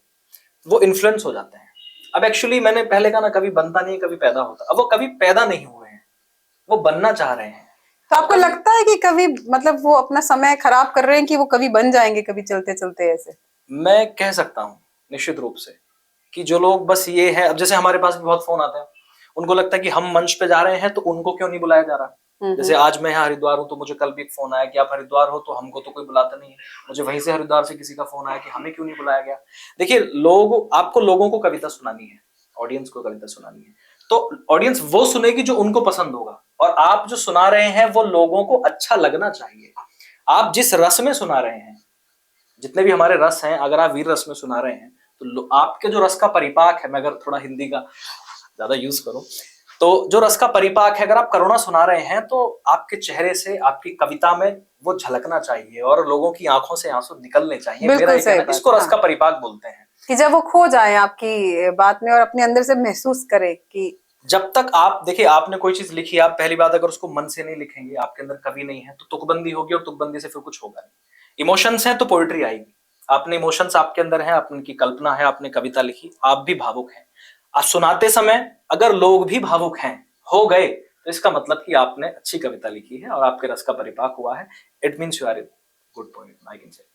वो इन्फ्लुएंस हो जाते हैं। अब एक्चुअली मैंने पहले कहा ना, कभी बनता नहीं है, कभी पैदा होता। अब वो कभी पैदा नहीं हुए हैं, वो बनना चाह रहे हैं। तो आपको लगता है कि कभी मतलब वो अपना समय खराब कर रहे हैं कि वो कभी बन जाएंगे, कभी चलते चलते ऐसे? मैं कह सकता हूँ निश्चित रूप से कि जो लोग बस ये है, अब जैसे हमारे पास भी बहुत फोन आते हैं, उनको लगता है कि हम मंच पे जा रहे हैं तो उनको क्यों नहीं बुलाया जा रहा। जैसे आज मैं यहाँ हरिद्वार हूँ, तो मुझे कल भी एक फोन आया कि आप हरिद्वार हो, तो हमको तो कोई बुलाता नहीं है। मुझे वहीं से हरिद्वार से किसी का फोन आया कि हमें क्यों नहीं बुलाया गया। देखिए, आपको लोगों को कविता सुनानी है, ऑडियंस को कविता सुनानी है, तो ऑडियंस वो सुनेगी जो उनको पसंद होगा। और आप जो सुना रहे हैं वो लोगों को अच्छा लगना चाहिए। आप जिस रस में सुना रहे हैं, जितने भी हमारे रस हैं, अगर आप वीर रस में सुना रहे हैं तो आपके जो रस का परिपाक है, मैं अगर थोड़ा हिंदी का ज्यादा यूज करूं, तो जो रस का परिपाक है, अगर आप करुणा सुना रहे हैं तो आपके चेहरे से, आपकी कविता में वो झलकना चाहिए और लोगों की आंखों से आंसू निकलने चाहिए। मेरा ये कहना, इसको रस का परिपाक बोलते हैं, कि जब वो खो जाए आपकी बात में और अपने अंदर से महसूस करे कि जब तक आप देखिए, आपने कोई चीज लिखी, आप पहली बात अगर उसको मन से नहीं लिखेंगे, आपके अंदर कवि नहीं है, तो तुकबंदी होगी और तुकबंदी से फिर कुछ होगा नहीं। इमोशंस हैं तो पोएट्री आएगी। आपने इमोशंस आपके अंदर है, आपकी कल्पना है, आपने कविता लिखी, आप भी भावुक हैं। आप सुनाते समय अगर लोग भी भावुक हैं, हो गए, तो इसका मतलब कि आपने अच्छी कविता लिखी है और आपके रस का परिपाक हुआ है। It means you are a good poet, I can say.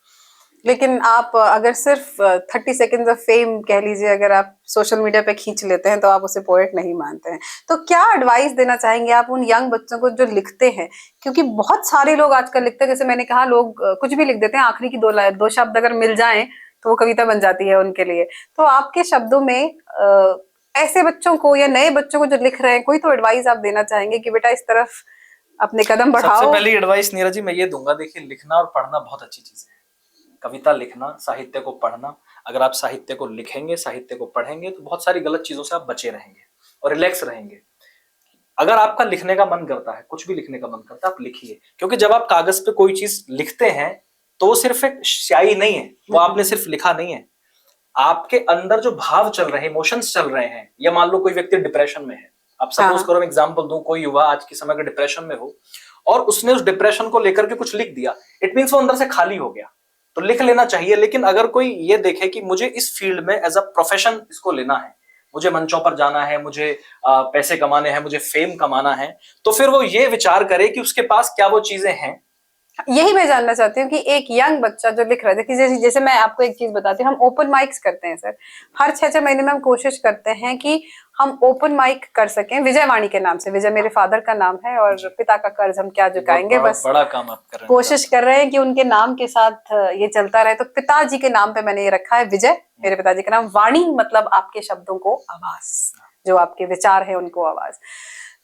लेकिन आप अगर सिर्फ 30 सेकेंड्स ऑफ फेम कह लीजिए, अगर आप सोशल मीडिया पे खींच लेते हैं तो आप उसे पोएट नहीं मानते हैं। तो क्या एडवाइस देना चाहेंगे आप उन यंग बच्चों को जो लिखते हैं? क्योंकि बहुत सारे लोग आजकल लिखते हैं, जैसे मैंने कहा, लोग कुछ भी लिख देते हैं, आखिरी की 2 शब्द अगर मिल जाएं तो वो कविता बन जाती है उनके लिए। तो आपके शब्दों में ऐसे बच्चों को या नए बच्चों को जो लिख रहे हैं, कोई तो एडवाइस आप देना चाहेंगे कि बेटा इस तरफ अपने कदम बढ़ाओ? सबसे पहली एडवाइस नीरज जी मैं ये दूंगा, देखिए, लिखना और पढ़ना बहुत अच्छी चीज है। कविता लिखना, साहित्य को पढ़ना, अगर आप साहित्य को लिखेंगे, साहित्य को पढ़ेंगे, तो बहुत सारी गलत चीजों से आप बचे रहेंगे और रिलैक्स रहेंगे। अगर आपका लिखने का मन करता है, कुछ भी लिखने का मन करता है, आप लिखिए। क्योंकि जब आप कागज पे कोई चीज लिखते हैं तो वो सिर्फ एक स्याही नहीं है, वो आपने सिर्फ लिखा नहीं है, आपके अंदर जो भाव चल रहे हैं, इमोशंस चल रहे हैं। या मान लो कोई व्यक्ति डिप्रेशन में है, आप सपोज करो, मैं एग्जांपल दूं, कोई युवा आज के समय में डिप्रेशन में हो और उसने उस डिप्रेशन को लेकर के कुछ लिख दिया, इट मींस वो अंदर से खाली हो गया। तो लिख लेना चाहिए। लेकिन अगर कोई ये देखे कि मुझे इस फील्ड में एज अ प्रोफेशन इसको लेना है, मुझे मंचों पर जाना है, मुझे पैसे कमाने हैं, मुझे फेम कमाना है, तो फिर वो ये विचार करे कि उसके पास क्या वो चीजें हैं। यही मैं जानना चाहती हूँ कि एक यंग बच्चा जो लिख रहा है, जैसे मैं आपको एक चीज बताती हूँ, हम ओपन माइक्स करते हैं सर, हर 6-6 महीने में हम कोशिश करते हैं कि हम ओपन माइक कर सकें, विजयवाणी के नाम से। विजय मेरे फादर का नाम है और पिता का कर्ज हम क्या चुकाएंगे, बस बड़ा काम आप कर रहे हैं। कोशिश कर रहे हैं कि उनके नाम के साथ ये चलता रहे। तो पिताजी के नाम पे मैंने ये रखा है विजय, मेरे पिताजी का नाम। वाणी मतलब आपके शब्दों को आवाज, जो आपके विचार है उनको आवाज।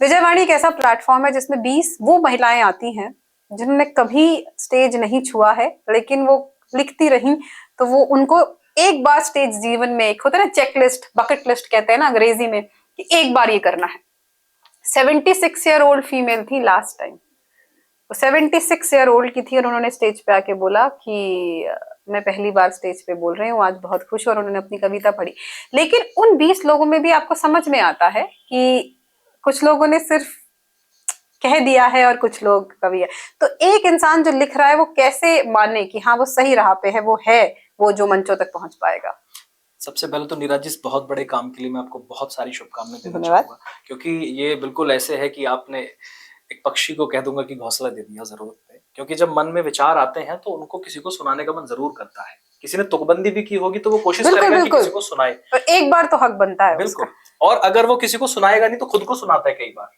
विजयवाणी एक ऐसा प्लेटफॉर्म है जिसमें 20 वो महिलाएं आती हैं जिन्होंने कभी स्टेज नहीं छुआ है, लेकिन वो लिखती रही, तो वो उनको एक बार स्टेज जीवन में, एक होता है ना चेकलिस्ट, बकेट लिस्ट कहते हैं ना अंग्रेजी में, कि एक बार ये करना है। 76 ईयर ओल्ड फीमेल थी लास्ट टाइम, वो 76 ईयर ओल्ड की थी और उन्होंने स्टेज पे आके बोला कि मैं पहली बार स्टेज पे बोल रही हूँ, आज बहुत खुश हूँ, और उन्होंने अपनी कविता पढ़ी। लेकिन उन 20 लोगों में भी आपको समझ में आता है कि कुछ लोगों ने सिर्फ कह दिया है और कुछ लोग कवि है। तो एक इंसान जो लिख रहा है वो कैसे माने कि हाँ वो सही राह पे है, वो है वो जो मंचों तक पहुंच पाएगा? सबसे पहले तो नीरज जी, इस बहुत बड़े काम के लिए मैं आपको बहुत सारी शुभकामनाएं देना चाहूंगा, क्योंकि ये बिल्कुल ऐसे है कि आपने एक पक्षी को कह दूंगा कि घोंसला दे दिया जरूरत पे। क्योंकि जब मन में विचार आते हैं तो उनको किसी को सुनाने का मन जरूर करता है। किसी ने तुकबंदी भी की होगी तो वो कोशिश करेगा कि किसी को सुनाए, एक बार तो हक बनता है बिल्कुल। और अगर वो किसी को सुनाएगा नहीं तो खुद को सुनाता है, कई बार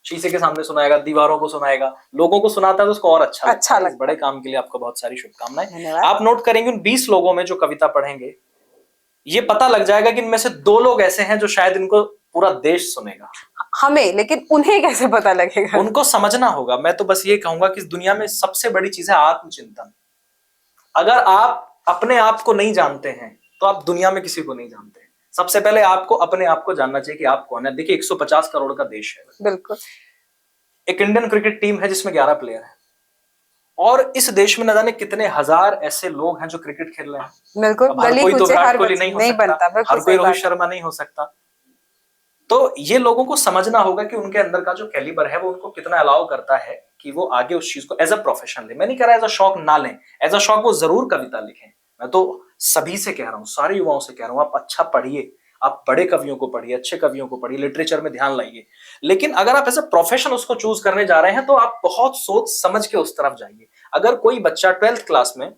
शीशे के सामने सुनाएगा, दीवारों को सुनाएगा, लोगों को सुनाता है तो उसको और अच्छा लगता है। इस बड़े काम के लिए आपको बहुत सारी शुभकामनाएं। आप नोट करेंगे उन 20 लोगों में जो कविता पढ़ेंगे, ये पता लग जाएगा कि इनमें से 2 लोग ऐसे हैं जो शायद इनको पूरा देश सुनेगा, हमें, लेकिन उन्हें कैसे पता लगेगा? उनको समझना होगा। मैं तो बस ये कहूंगा कि इस दुनिया में सबसे बड़ी चीज है आत्मचिंतन। अगर आप अपने आप को नहीं जानते हैं तो आप दुनिया में किसी को नहीं जानते। सबसे पहले आपको अपने आप को जानना चाहिए कि आप कौन है। देखिए 150 करोड़ का देश है, बिल्कुल। एक इंडियन क्रिकेट टीम है जिसमें 11 प्लेयर हैं, और इस देश में न जाने कितने हजार ऐसे लोग हैं जो क्रिकेट खेल रहे हैं। बिल्कुल, हर कोई तो विराट कोहली नहीं हो सकता, हर कोई रोहित शर्मा नहीं हो सकता। तो ये लोगों को समझना होगा कि उनके अंदर का जो कैलिबर है वो उनको कितना अलाउ करता है कि वो आगे उस चीज को एज अ प्रोफेशन ले। मैं नहीं कह रहा एज अ शौक ना लें, एज अ शौक वो जरूर कविता लिखें। मैं तो सभी से कह रहा हूँ, सारे युवाओं से कह रहा हूँ, आप अच्छा पढ़िए, आप बड़े कवियों को पढ़िए, अच्छे कवियों को पढ़िए, लिटरेचर में ध्यान लाइए। लेकिन अगर आप एज अ प्रोफेशन उसको चूज करने जा रहे हैं तो आप बहुत सोच समझ के उस तरफ जाइए। अगर कोई बच्चा 12th क्लास में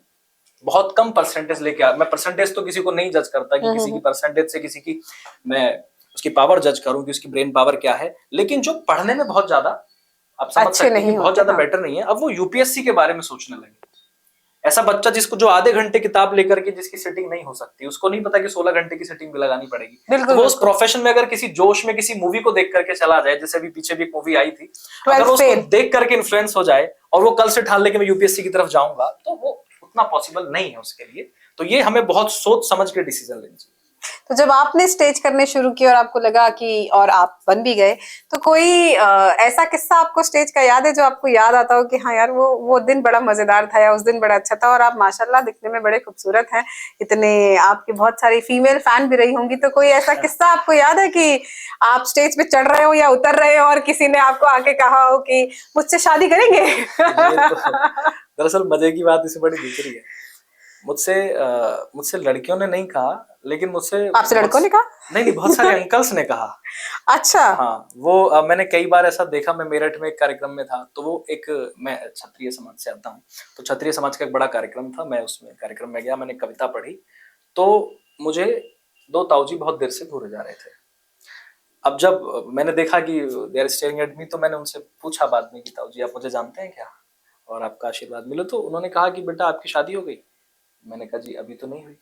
बहुत कम परसेंटेज लेके आ, मैं परसेंटेज तो किसी को नहीं जज करता कि किसी की परसेंटेज से किसी की मैं उसकी पावर जज करूं कि उसकी ब्रेन पावर क्या है, लेकिन जो पढ़ने में बहुत ज्यादा, आप समझ सकते हैं, बहुत ज्यादा बेटर नहीं है, अब वो यूपीएससी के बारे में सोचने लगे। ऐसा बच्चा जिसको जो आधे घंटे किताब लेकर के जिसकी सिटिंग नहीं हो सकती, उसको नहीं पता कि 16 घंटे की सिटिंग भी लगानी पड़ेगी। तो वो उस प्रोफेशन में अगर किसी जोश में किसी मूवी को देख करके चला जाए, जैसे अभी पीछे भी एक मूवी आई थी, अगर उसको देख करके इन्फ्लुएंस हो जाए और वो कल से ठान ले कि मैं यूपीएससी की तरफ जाऊंगा, तो वो उतना पॉसिबल नहीं है उसके लिए। तो ये हमें बहुत सोच समझ के डिसीजन लेना चाहिए। तो जब आपने स्टेज करने शुरू किया और आपको लगा कि, और आप बन भी गए, तो कोई ऐसा किस्सा आपको स्टेज का याद है जो आपको याद आता हो कि हाँ यार वो दिन बड़ा मजेदार था या उस दिन बड़ा अच्छा था? और आप माशाल्लाह दिखने में बड़े खूबसूरत हैं, इतने आपकी बहुत सारी फीमेल फैन भी रही होंगी, तो कोई ऐसा किस्सा आपको याद है कि आप स्टेज पे चढ़ रहे हो या उतर रहे हो और किसी ने आपको आके कहा हो कि मुझसे शादी करेंगे? दरअसल मजे की बात इससे बड़ी दूसरी है। मुझसे लड़कियों ने नहीं कहा, लेकिन मुझसे आपसे लड़कों ने कहा? नहीं, बहुत सारे अंकल्स ने कहा। अच्छा। हाँ, वो मैंने कई बार ऐसा देखा। मैं मेरठ में एक कार्यक्रम में था, तो वो एक, मैं क्षत्रिय समाज से आता हूँ, तो क्षत्रिय समाज का एक बड़ा कार्यक्रम था। मैं उसमें कार्यक्रम में गया, मैंने कविता पढ़ी, तो मुझे 2 ताऊजी बहुत देर से घूरे जा रहे थे। अब जब मैंने देखा कि they are staring at me, तो मैंने उनसे पूछा बाद में कि ताऊजी आप मुझे जानते हैं क्या, और आपका आशीर्वाद मिले? तो उन्होंने कहा कि बेटा आपकी शादी हो गई? मैंने कहा जी अभी तो नहीं हुई।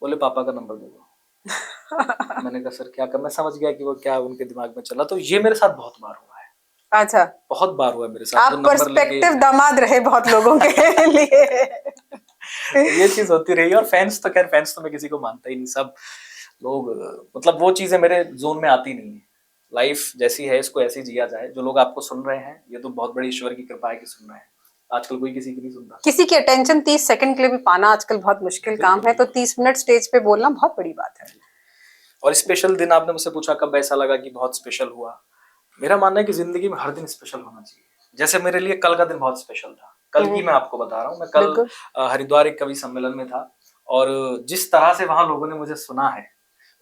बोले पापा का नंबर दे दो। मैंने कहा सर क्या कर, मैं समझ गया कि वो क्या उनके दिमाग में चला। तो ये मेरे साथ बहुत बार हुआ है। अच्छा, बहुत बार हुआ है मेरे साथ। आप पर्सपेक्टिव दामाद रहे बहुत लोगों के लिए। ये चीज होती रही। और फैंस तो खैर, फैंस तो मैं किसी को मानता ही नहीं। सब लोग, मतलब वो चीजें मेरे जोन में आती नहीं है। लाइफ जैसी है इसको ऐसे ही जिया जाए। जो लोग आपको सुन रहे हैं, ये तो बहुत बड़ी ईश्वर की कृपा है कि सुन रहे हैं। आजकल कोई किसी की नहीं सुनता। किसी की अटेंशन 30 सेकंड के लिए भी पाना आजकल बहुत मुश्किल काम है, तो 30 मिनट स्टेज पे बोलना बहुत बड़ी बात है। और स्पेशल दिन, आपने मुझसे पूछा कब ऐसा लगा कि बहुत स्पेशल हुआ। मेरा मानना है कि जिंदगी में हर दिन स्पेशल होना चाहिए। जैसे मेरे लिए कल का दिन बहुत स्पेशल था। कल की मैं आपको बता रहा हूँ। मैं कल हरिद्वार एक कवि सम्मेलन में था, और जिस तरह से वहां लोगों ने मुझे सुना है,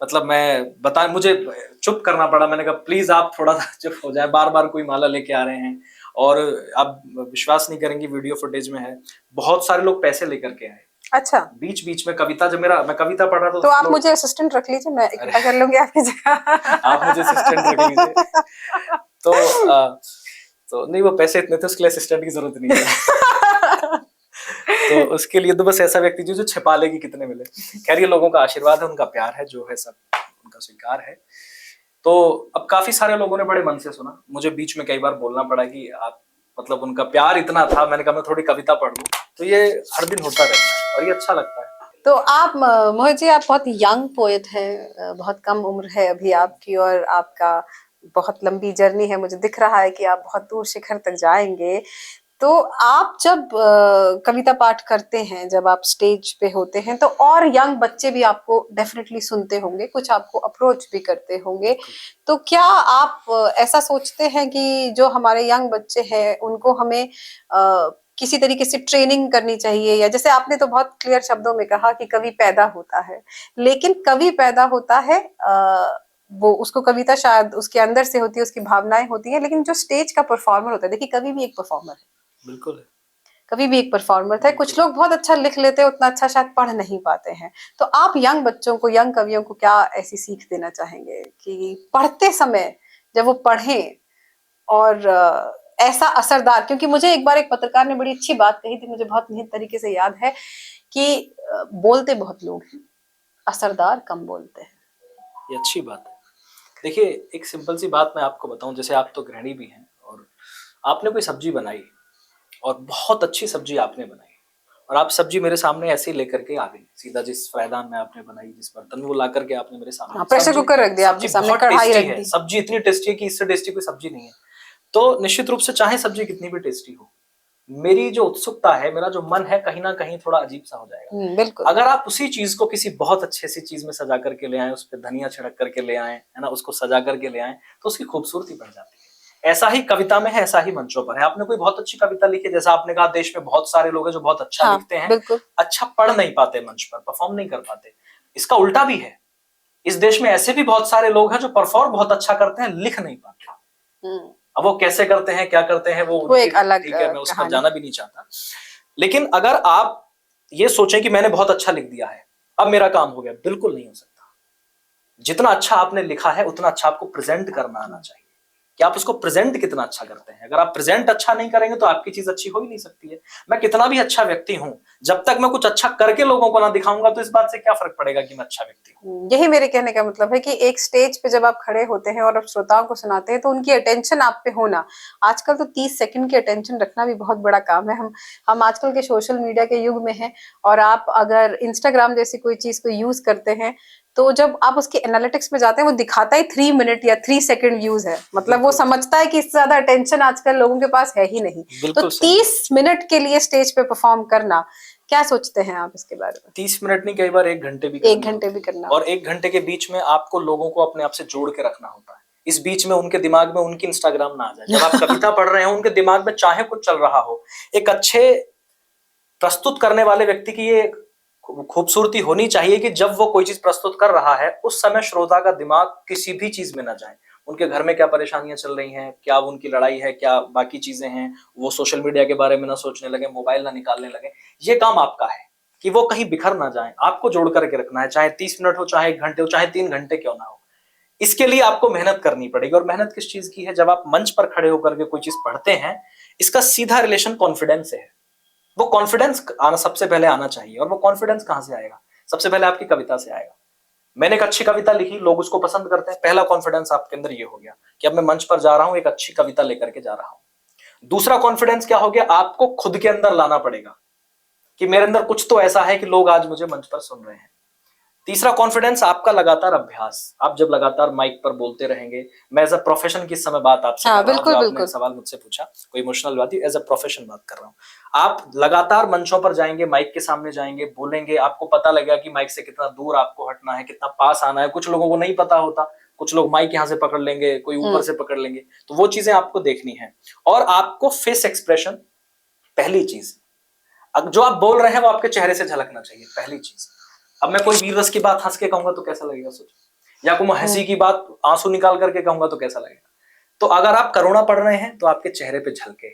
मतलब मुझे चुप करना पड़ा। मैंने कहा प्लीज आप थोड़ा सा चुप हो जाए, बार बार कोई माला लेके आ रहे हैं। और आप विश्वास नहीं करेंगे, वीडियो फुटेज में है, बहुत सारे लोग पैसे लेकर के आए। अच्छा। बीच बीच में कविता, जब मैं कविता पढ़ रहा था, तो आप मुझे असिस्टेंट रख लीजिए, मैं इकट्ठा कर लूंगी आपकी जगह। आप मुझे असिस्टेंट रख लीजिए। तो नहीं, वो पैसे इतने थे, उसके लिए असिस्टेंट की जरूरत नहीं है। तो उसके लिए तो बस ऐसा व्यक्ति जो छिपा ले कि कितने मिले। खैर ये लोगों का आशीर्वाद है, उनका प्यार है, जो है सब उनका स्वीकार है। तो अब काफी सारे लोगों ने बड़े मन से सुना। मुझे बीच में कई बार बोलना पड़ा कि आप, मतलब उनका प्यार इतना था। मैंने कहा मैं थोड़ी कविता पढ़ लूं। तो ये हर दिन होता रहता है और ये अच्छा लगता है। तो आप मोहित जी, आप बहुत यंग पोएट हैं, बहुत कम उम्र है अभी आपकी, और आपका बहुत लंबी जर्नी है। मुझे दिख रहा है कि आप बहुत दूर शिखर तक जाएंगे। तो आप जब कविता पाठ करते हैं, जब आप स्टेज पे होते हैं, तो और यंग बच्चे भी आपको डेफिनेटली सुनते होंगे, कुछ आपको अप्रोच भी करते होंगे। तो क्या आप ऐसा सोचते हैं कि जो हमारे यंग बच्चे हैं उनको हमें किसी तरीके से ट्रेनिंग करनी चाहिए? या जैसे आपने तो बहुत क्लियर शब्दों में कहा कि कवि पैदा होता है, लेकिन कवि पैदा होता है, वो उसको कविता शायद उसके अंदर से होती है, उसकी भावनाएं होती है, लेकिन जो स्टेज का परफॉर्मर होता है, देखिए कवि भी एक परफॉर्मर है। बिल्कुल है। कभी भी एक परफॉर्मर थे। कुछ लोग बहुत अच्छा लिख लेते हैं, उतना अच्छा शायद पढ़ नहीं पाते हैं। तो आप यंग बच्चों को, यंग कवियों को क्या ऐसी सीख देना चाहेंगे कि पढ़ते समय जब वो पढ़ें और ऐसा असरदार, क्योंकि मुझे एक बार एक पत्रकार ने बड़ी अच्छी बात कही थी, मुझे बहुत निहित तरीके से याद है कि बोलते बहुत लोग हैं, असरदार कम बोलते हैं। ये अच्छी बात है। देखिए, एक सिंपल सी बात मैं आपको बताऊं, जैसे आप तो गृहिणी भी हैं और आपने कोई सब्जी बनाई और बहुत अच्छी सब्जी आपने बनाई और आप सब्जी मेरे सामने ऐसे ही लेकर के आ गई, सीधा जिस फ्रायदान में आपने बनाई, जिस बर्तन में, वो ला करके आपने मेरे सामने, हाँ, प्रेशर सब्जी, कुकर रख दिया आपके सब्जी सामने, बहुत कढ़ाई टेस्टी रख है, दी। सब्जी इतनी टेस्टी है कि इससे टेस्टी कोई सब्जी नहीं है। तो निश्चित रूप से चाहे सब्जी कितनी भी टेस्टी हो, मेरी जो उत्सुकता है, मेरा जो मन है, कहीं ना कहीं थोड़ा अजीब सा हो जाएगा। बिल्कुल। अगर आप उसी चीज को किसी बहुत अच्छे सी चीज में सजा करके ले आए, उस पर धनिया छिड़क करके ले आए, है ना, उसको सजा करके ले आए, तो उसकी खूबसूरती बढ़ जाती है। ऐसा ही कविता में है, ऐसा ही मंचों पर है। आपने कोई बहुत अच्छी कविता लिखी, जैसा आपने कहा देश में बहुत सारे लोग हैं जो बहुत अच्छा हाँ, लिखते हैं, बिल्कुल। अच्छा पढ़ नहीं पाते, मंच पर परफॉर्म नहीं कर पाते। इसका उल्टा भी है, इस देश में ऐसे भी बहुत सारे लोग हैं जो परफॉर्म बहुत अच्छा करते हैं, लिख नहीं पाते। अब वो कैसे करते हैं, क्या करते हैं, वो एक अलग ठीक है, मैं उस पर कहानी। जाना भी नहीं चाहता। लेकिन अगर आप ये सोचें कि मैंने बहुत अच्छा लिख दिया है, अब मेरा काम हो गया, बिल्कुल नहीं हो सकता। जितना अच्छा आपने लिखा है, उतना अच्छा आपको प्रेजेंट करना आना चाहिए कि आप उसको प्रेजेंट कितना अच्छा करते हैं। अगर आप प्रेजेंट अच्छा नहीं करेंगे तो आपकी चीज अच्छी हो ही नहीं सकती है। मैं कितना भी अच्छा व्यक्ति हूं, जब तक मैं कुछ अच्छा करके लोगों को ना दिखाऊंगा, तो इस बात से क्या फर्क पड़ेगा कि मैं अच्छा व्यक्ति हूं। यही मेरे कहने का मतलब है कि एक स्टेज पे जब आप खड़े होते हैं और आप श्रोताओं को सुनाते हैं, तो उनकी अटेंशन आप पे होना, आजकल तो 30 सेकंड की अटेंशन रखना भी बहुत बड़ा काम है। हम आजकल के सोशल मीडिया के युग में हैं, और आप अगर इंस्टाग्राम जैसी कोई चीज को यूज करते हैं, तो जब आप उसके एनालिटिक्स में जाते हैं, वो दिखाता ही 3 मिनट या 3 सेकंड व्यूज है। मतलब वो समझता है कि इससे ज्यादा अटेंशन आजकल लोगों के पास है ही नहीं। तो 30 मिनट के लिए स्टेज पे परफॉर्म करना, क्या सोचते हैं आप इसके बारे में? 30 मिनट नहीं, कई बार 1 घंटे भी, 1 घंटे भी करना, और 1 घंटे के बीच में आपको लोगों को अपने आप से जोड़ के रखना होता है। इस बीच में उनके दिमाग में उनकी इंस्टाग्राम ना आ जाए। जब आप कविता पढ़ रहे हो, उनके दिमाग में चाहे कुछ चल रहा हो, एक अच्छे प्रस्तुत करने वाले व्यक्ति की ये खूबसूरती होनी चाहिए कि जब वो कोई चीज प्रस्तुत कर रहा है, उस समय श्रोता का दिमाग किसी भी चीज में ना जाए। उनके घर में क्या परेशानियां चल रही हैं, क्या उनकी लड़ाई है, क्या बाकी चीजें हैं, वो सोशल मीडिया के बारे में ना सोचने लगे, मोबाइल ना निकालने लगे। ये काम आपका है कि वो कहीं बिखर ना जाए, आपको जोड़ करके रखना है। चाहे 30 मिनट हो, चाहे 1 घंटे हो, चाहे 3 घंटे क्यों ना हो, इसके लिए आपको मेहनत करनी पड़ेगी। और मेहनत किस चीज की है? जब आप मंच पर खड़े होकर के कोई चीज पढ़ते हैं, इसका सीधा रिलेशन कॉन्फिडेंस से है। वो कॉन्फिडेंस आना सबसे पहले आना चाहिए। और वो कॉन्फिडेंस कहां से आएगा? सबसे पहले आपकी कविता से आएगा। मैंने एक अच्छी कविता लिखी, लोग उसको पसंद करते हैं, पहला कॉन्फिडेंस आपके अंदर ये हो गया कि अब मैं मंच पर जा रहा हूं, एक अच्छी कविता लेकर के जा रहा हूं। दूसरा कॉन्फिडेंस क्या हो गया? आपको खुद के अंदर लाना पड़ेगा कि मेरे अंदर कुछ तो ऐसा है कि लोग आज मुझे मंच पर सुन रहे हैं। तीसरा कॉन्फिडेंस आपका लगातार अभ्यास। आप जब लगातार माइक पर बोलते रहेंगे, मैं एज अ प्रोफेशन की समय बात आपसे कर रहा हूं, जो आपने सवाल मुझसे पूछा, कोई इमोशनल बात, एज अ प्रोफेशन बात कर रहा हूं। आप लगातार मंचों पर जाएंगे, माइक के सामने जाएंगे, बोलेंगे, आपको पता लगेगा कि माइक से कितना दूर आपको हटना है, कितना पास आना है। कुछ लोगों को नहीं पता होता, कुछ लोग माइक यहां से पकड़ लेंगे, कोई ऊपर से पकड़ लेंगे, तो वो चीजें आपको देखनी है। और आपको फेस एक्सप्रेशन, पहली चीज, अब जो आप बोल रहे हैं वो आपके चेहरे से झलकना चाहिए, पहली चीज। अब मैं कोई वीर रस की बात हंस के कहूंगा तो कैसा लगेगा, सोचो, या कोई हंसी की बात आंसू निकाल करके कहूंगा तो कैसा लगेगा। तो अगर आप करुणा पढ़ रहे हैं तो आपके चेहरे पे झलके,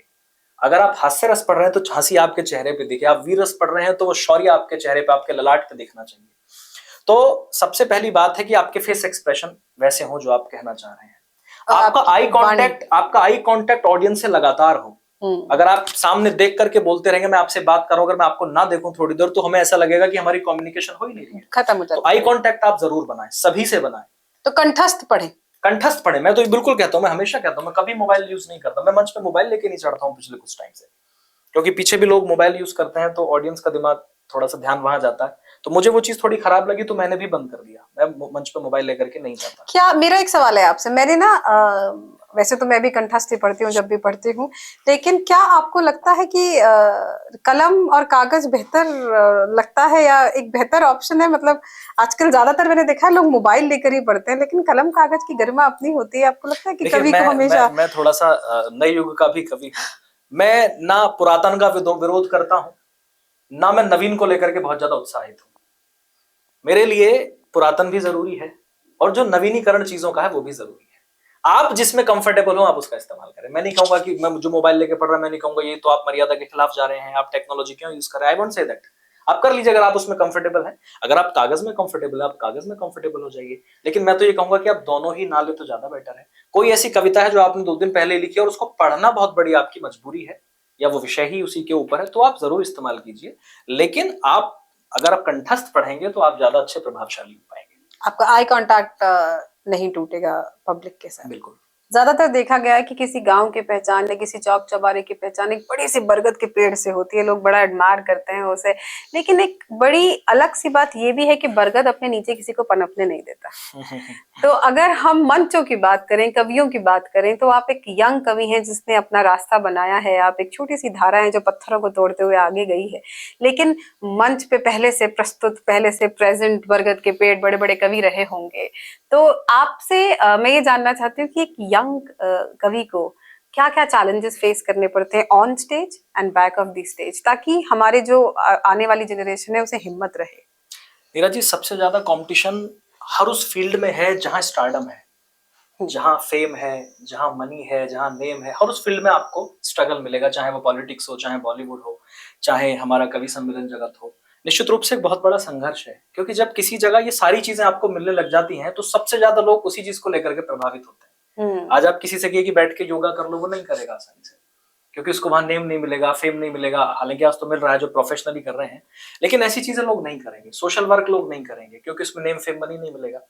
अगर आप हास्य रस पढ़ रहे हैं तो हंसी आपके चेहरे पे दिखे, आप वीर रस पढ़ रहे हैं तो वो शौर्य आपके चेहरे पे, आपके ललाट पे दिखना चाहिए। तो सबसे पहली बात है कि आपके फेस एक्सप्रेशन वैसे हो जो आप कहना चाह रहे हैं। आपका आई कांटेक्ट ऑडियंस से लगातार हो। अगर आप सामने देख करके बोलते रहेंगे, मैं आपसे बात कर रहा हूं, अगर मैं आपको ना देखूं थोड़ी देर, तो हमें ऐसा लगेगा कि हमारी कम्युनिकेशन हो ही नहीं रही है, खत्म हो जाता है। तो आई कांटेक्ट आप जरूर बनाएं, सभी से बनाएं। तो कंठस्थ पढ़ें, कंठस्थ पढ़ें। मैं तो बिल्कुल कहता हूं, मैं हमेशा कहता हूं, मैं कभी मोबाइल यूज नहीं करता। मैं मंच पे मोबाइल लेके नहीं चढ़ता हूं पिछले कुछ टाइम से, क्योंकि पीछे भी लोग मोबाइल यूज करते हैं, तो ऑडियंस का दिमाग थोड़ा सा ध्यान वहां जाता है। तो मुझे वो चीज थोड़ी खराब लगी, तो मैंने भी बंद कर दिया। मैं मंच पे मोबाइल लेकर के नहीं जाता। क्या, मेरा एक सवाल है आपसे, मैंने ना वैसे तो मैं भी कंठस्थ ही पढ़ती हूँ जब भी पढ़ती हूँ, लेकिन क्या आपको लगता है कि कलम और कागज बेहतर लगता है, या एक बेहतर ऑप्शन है? मतलब आजकल ज्यादातर मैंने देखा है लोग मोबाइल लेकर ही पढ़ते हैं, लेकिन कलम कागज की गरिमा अपनी होती है। आपको लगता है कि कवि को हमेशा? मैं थोड़ा सा नए युग का भी कवि हूँ। मैं ना पुरातन का विरोध करता हूँ, ना मैं नवीन को लेकर के बहुत ज्यादा उत्साहित हूँ। मेरे लिए पुरातन भी जरूरी है और जो नवीनीकरण चीजों का है वो भी जरूरी है। आप जिसमें कंफर्टेबल हो आप उसका इस्तेमाल करें। मैं नहीं कहूंगा कि मैं जो मोबाइल लेके पढ़ रहा, मैं नहीं कहूंगा ये तो आप मर्यादा के खिलाफ जा रहे हैं, आप टेक्नोलॉजी क्यों यूज कर रहे हैं, आई वोंट से दैट। आप कर लीजिए अगर आप उसमें कंफर्टेबल हैं। अगर आप कागज में कंफर्टेबल है, आप कागज में कंफर्टेबल हो जाइए। लेकिन मैं तो ये कहूंगा कि आप दोनों ही ना ले तो ज्यादा बेटर है। कोई ऐसी कविता है जो आपने 2 दिन पहले लिखी है और उसको पढ़ना बहुत बड़ी आपकी मजबूरी है, या वो विषय ही उसी के ऊपर है, तो आप जरूर इस्तेमाल कीजिए। लेकिन आप अगर आप कंठस्थ पढ़ेंगे तो आप ज्यादा अच्छे प्रभावशाली हो पाएंगे। आपका आई कांटेक्ट नहीं टूटेगा पब्लिक के साथ। बिल्कुल। ज्यादातर देखा गया है कि किसी गांव की पहचान या किसी चौक चौबारे की पहचान एक बड़ी सी बरगद के पेड़ से होती है, लोग बड़ा एडमायर करते हैं उसे। लेकिन एक बड़ी अलग सी बात ये भी है कि बरगद अपने नीचे किसी को पनपने नहीं देता। तो अगर हम मंचों की बात करें, कवियों की बात करें, तो आप एक यंग कवि हैं जिसने अपना रास्ता बनाया है। आप एक छोटी सी धारा है जो पत्थरों को तोड़ते हुए आगे गई है, लेकिन मंच पे पहले से प्रस्तुत, पहले से प्रेजेंट बरगद के पेड़, बड़े बड़े कवि रहे होंगे। तो आपसे मैं ये जानना चाहती हूँ कि एक यंग कवि को क्या क्या चैलेंजेस फेस करने पड़ते हैं on stage and back of the stage, ताकि हमारे जो आने वाली जनरेशन है उसे हिम्मत रहे। नीरज जी, सबसे ज्यादा कंपटीशन हर उस फील्ड में है जहां स्टारडम है, जहां फेम है, जहां मनी है, जहां नेम है। हर उस फील्ड में आपको स्ट्रगल मिलेगा, चाहे वो पॉलिटिक्स हो, चाहे बॉलीवुड हो, चाहे हमारा कवि सम्मेलन जगत हो। निश्चित रूप से एक बहुत बड़ा संघर्ष है, क्योंकि जब किसी जगह ये सारी चीजें आपको मिलने लग जाती हैं तो सबसे ज्यादा लोग उसी चीज को लेकर के प्रभावित होते हैं। आज आप किसी से कहिए कि बैठ के योगा कर लो, वो नहीं करेगा आसानी से, क्योंकि उसको वहां नेम नहीं मिलेगा, फेम नहीं मिलेगा। हालांकि आज तो मिल रहा है जो प्रोफेशनली कर रहे हैं, लेकिन ऐसी चीजें लोग नहीं करेंगे। सोशल वर्क लोग नहीं करेंगे क्योंकि उसमें नेम फेम मनी नहीं मिलेगा।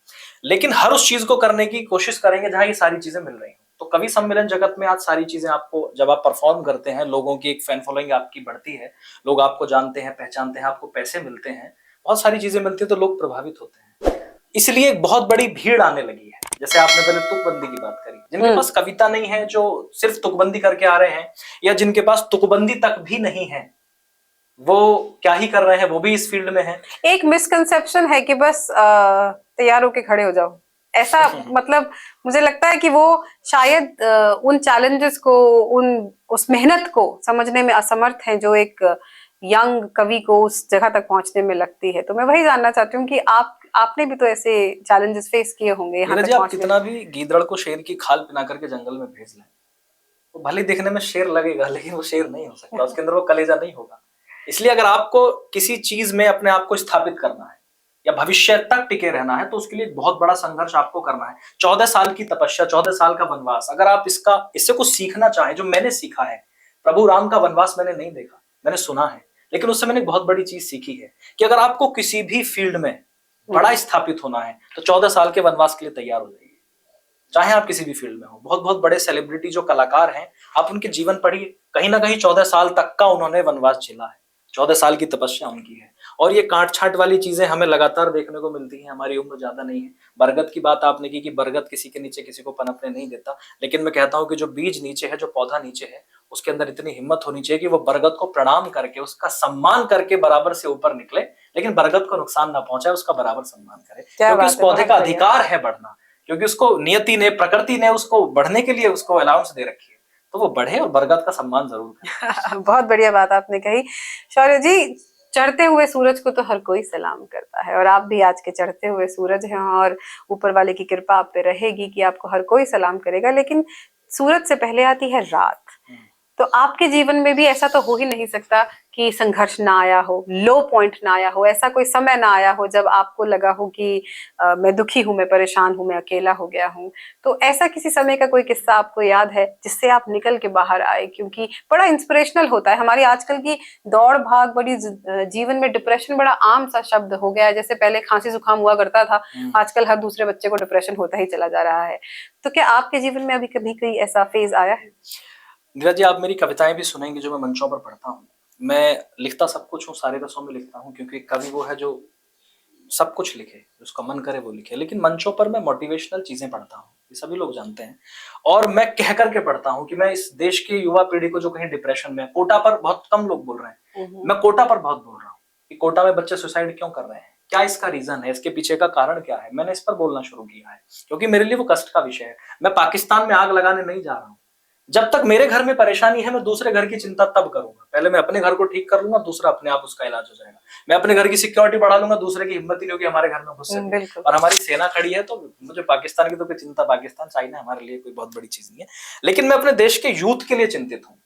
लेकिन हर उस चीज को करने की कोशिश करेंगे जहां ये सारी चीजें मिल रही हैं। तो कवि सम्मेलन जगत में आज सारी चीजें आपको, जब आप परफॉर्म करते हैं, लोगों की एक फैन फॉलोइंग आपकी बढ़ती है, लोग आपको जानते हैं, पहचानते हैं, आपको पैसे मिलते हैं, बहुत सारी चीजें मिलती है, तो लोग प्रभावित होते हैं। इसलिए एक बहुत बड़ी भीड़ आने लगी है। जैसे आपने पहले तुकबंदी की बात करी, जिनके पास कविता नहीं है, जो सिर्फ तुकबंदी करके आ रहे हैं, या जिनके पास तुकबंदी तक भी नहीं है, वो क्या ही कर रहे हैं, वो भी इस फील्ड में है। एक मिसकंसेप्शन है कि बस तैयार होके खड़े हो जाओ, ऐसा मतलब मुझे लगता है कि वो शायद उन चैलेंजेस को, उस मेहनत को समझने में असमर्थ हैं जो एक यंग कवि को उस जगह तक पहुंचने में लगती है। तो मैं वही जानना चाहती हूँ कि आपने भी तो ऐसे चैलेंजेस फेस किए होंगे यहाँ तक आप कितना भी गीदड़ को शेर की खाल पिना करके जंगल में भेज लें, वो भले दिखने में शेर लगेगा, लेकिन वो शेर नहीं हो सकता, उसके अंदर वो कलेजा नहीं होगा। इसलिए अगर आपको किसी चीज में अपने आप को स्थापित करना है या भविष्य तक टिके रहना है, तो उसके लिए बहुत बड़ा संघर्ष आपको करना है। 14 साल की तपस्या, 14 साल का वनवास, अगर आप इससे कुछ सीखना चाहें, जो मैंने सीखा है। प्रभु राम का वनवास मैंने नहीं देखा, मैंने सुना है, लेकिन उससे मैंने एक बहुत बड़ी चीज सीखी है कि अगर आपको किसी भी फील्ड में बड़ा स्थापित होना है तो 14 साल के वनवास के लिए तैयार हो जाइए। चाहे आप किसी भी फील्ड में हो, बहुत बहुत बड़े सेलिब्रिटी जो कलाकार हैं, आप उनके जीवन पढ़िए, कहीं ना कहीं 14 साल तक का उन्होंने वनवास झेला है, 14 साल की तपस्या उनकी है। और ये काट छाट वाली चीजें हमें लगातार देखने को मिलती हैं, हमारी उम्र ज्यादा नहीं है। बरगद की बात आपने की कि बरगद किसी के नीचे किसी को पनपने नहीं देता, लेकिन मैं कहता हूं कि जो बीज नीचे है, जो पौधा नीचे है, उसके अंदर इतनी हिम्मत होनी चाहिए कि वो बरगद को प्रणाम करके, उसका सम्मान करके बराबर से ऊपर निकले, लेकिन बरगद को नुकसान ना पहुंचाए, उसका बराबर सम्मान करे, क्योंकि उस पौधे का अधिकार है बढ़ना, क्योंकि उसको नियति ने, प्रकृति ने उसको बढ़ने के लिए उसको अलाउंस दे रखी है, तो वो बढ़े और बरगद का सम्मान जरूर करे। बहुत बढ़िया बात आपने कही शौर्य जी। चढ़ते हुए सूरज को तो हर कोई सलाम करता है, और आप भी आज के चढ़ते हुए सूरज हैं, और ऊपर वाले की कृपा आप पे रहेगी कि आपको हर कोई सलाम करेगा। लेकिन सूरज से पहले आती है रात। तो आपके जीवन में भी ऐसा तो हो ही नहीं सकता कि संघर्ष ना आया हो, लो पॉइंट ना आया हो, ऐसा कोई समय ना आया हो जब आपको लगा हो कि मैं दुखी हूं, मैं परेशान हूं, मैं अकेला हो गया हूं। तो ऐसा किसी समय का कोई किस्सा आपको याद है जिससे आप निकल के बाहर आए? क्योंकि बड़ा इंस्पिरेशनल होता है। हमारी आजकल की दौड़ भाग, बड़ी जीवन में डिप्रेशन बड़ा आम सा शब्द हो गया है। जैसे पहले खांसी जुकाम हुआ करता था, आजकल हर दूसरे बच्चे को डिप्रेशन होता ही चला जा रहा है। तो क्या आपके जीवन में अभी कभी कोई ऐसा फेज आया है? नीरज जी, आप मेरी कविताएं भी सुनेंगे जो मैं मंचों पर पढ़ता हूँ। मैं लिखता सब कुछ हूँ, सारे रसों में लिखता हूँ, क्योंकि कवि वो है जो सब कुछ लिखे, उसका मन करे वो लिखे। लेकिन मंचों पर मैं मोटिवेशनल चीजें पढ़ता हूँ, ये सभी लोग जानते हैं। और मैं कह करके पढ़ता हूँ कि मैं इस देश की युवा पीढ़ी को जो कहीं डिप्रेशन में, कोटा पर बहुत कम लोग बोल रहे हैं, मैं कोटा पर बहुत बोल रहा हूँ कि कोटा में बच्चे सुसाइड क्यों कर रहे हैं, क्या इसका रीजन है, इसके पीछे का कारण क्या है। मैंने इस पर बोलना शुरू किया है क्योंकि मेरे लिए वो कष्ट का विषय है। मैं पाकिस्तान में आग लगाने नहीं जा रहा हूँ, जब तक मेरे घर में परेशानी है मैं दूसरे घर की चिंता तब करूंगा। पहले मैं अपने घर को ठीक कर लूंगा, दूसरा अपने आप उसका इलाज हो जाएगा। मैं अपने घर की सिक्योरिटी बढ़ा लूंगा, दूसरे की हिम्मत ही नहीं होगी हमारे घर में घुस सके। बिल्कुल। और हमारी सेना खड़ी है, तो मुझे पाकिस्तान की तो कोई चिंता, पाकिस्तान चाइना हमारे लिए कोई बहुत बड़ी चीज नहीं है। लेकिन मैं अपने देश के यूथ के लिए चिंतित हूँ,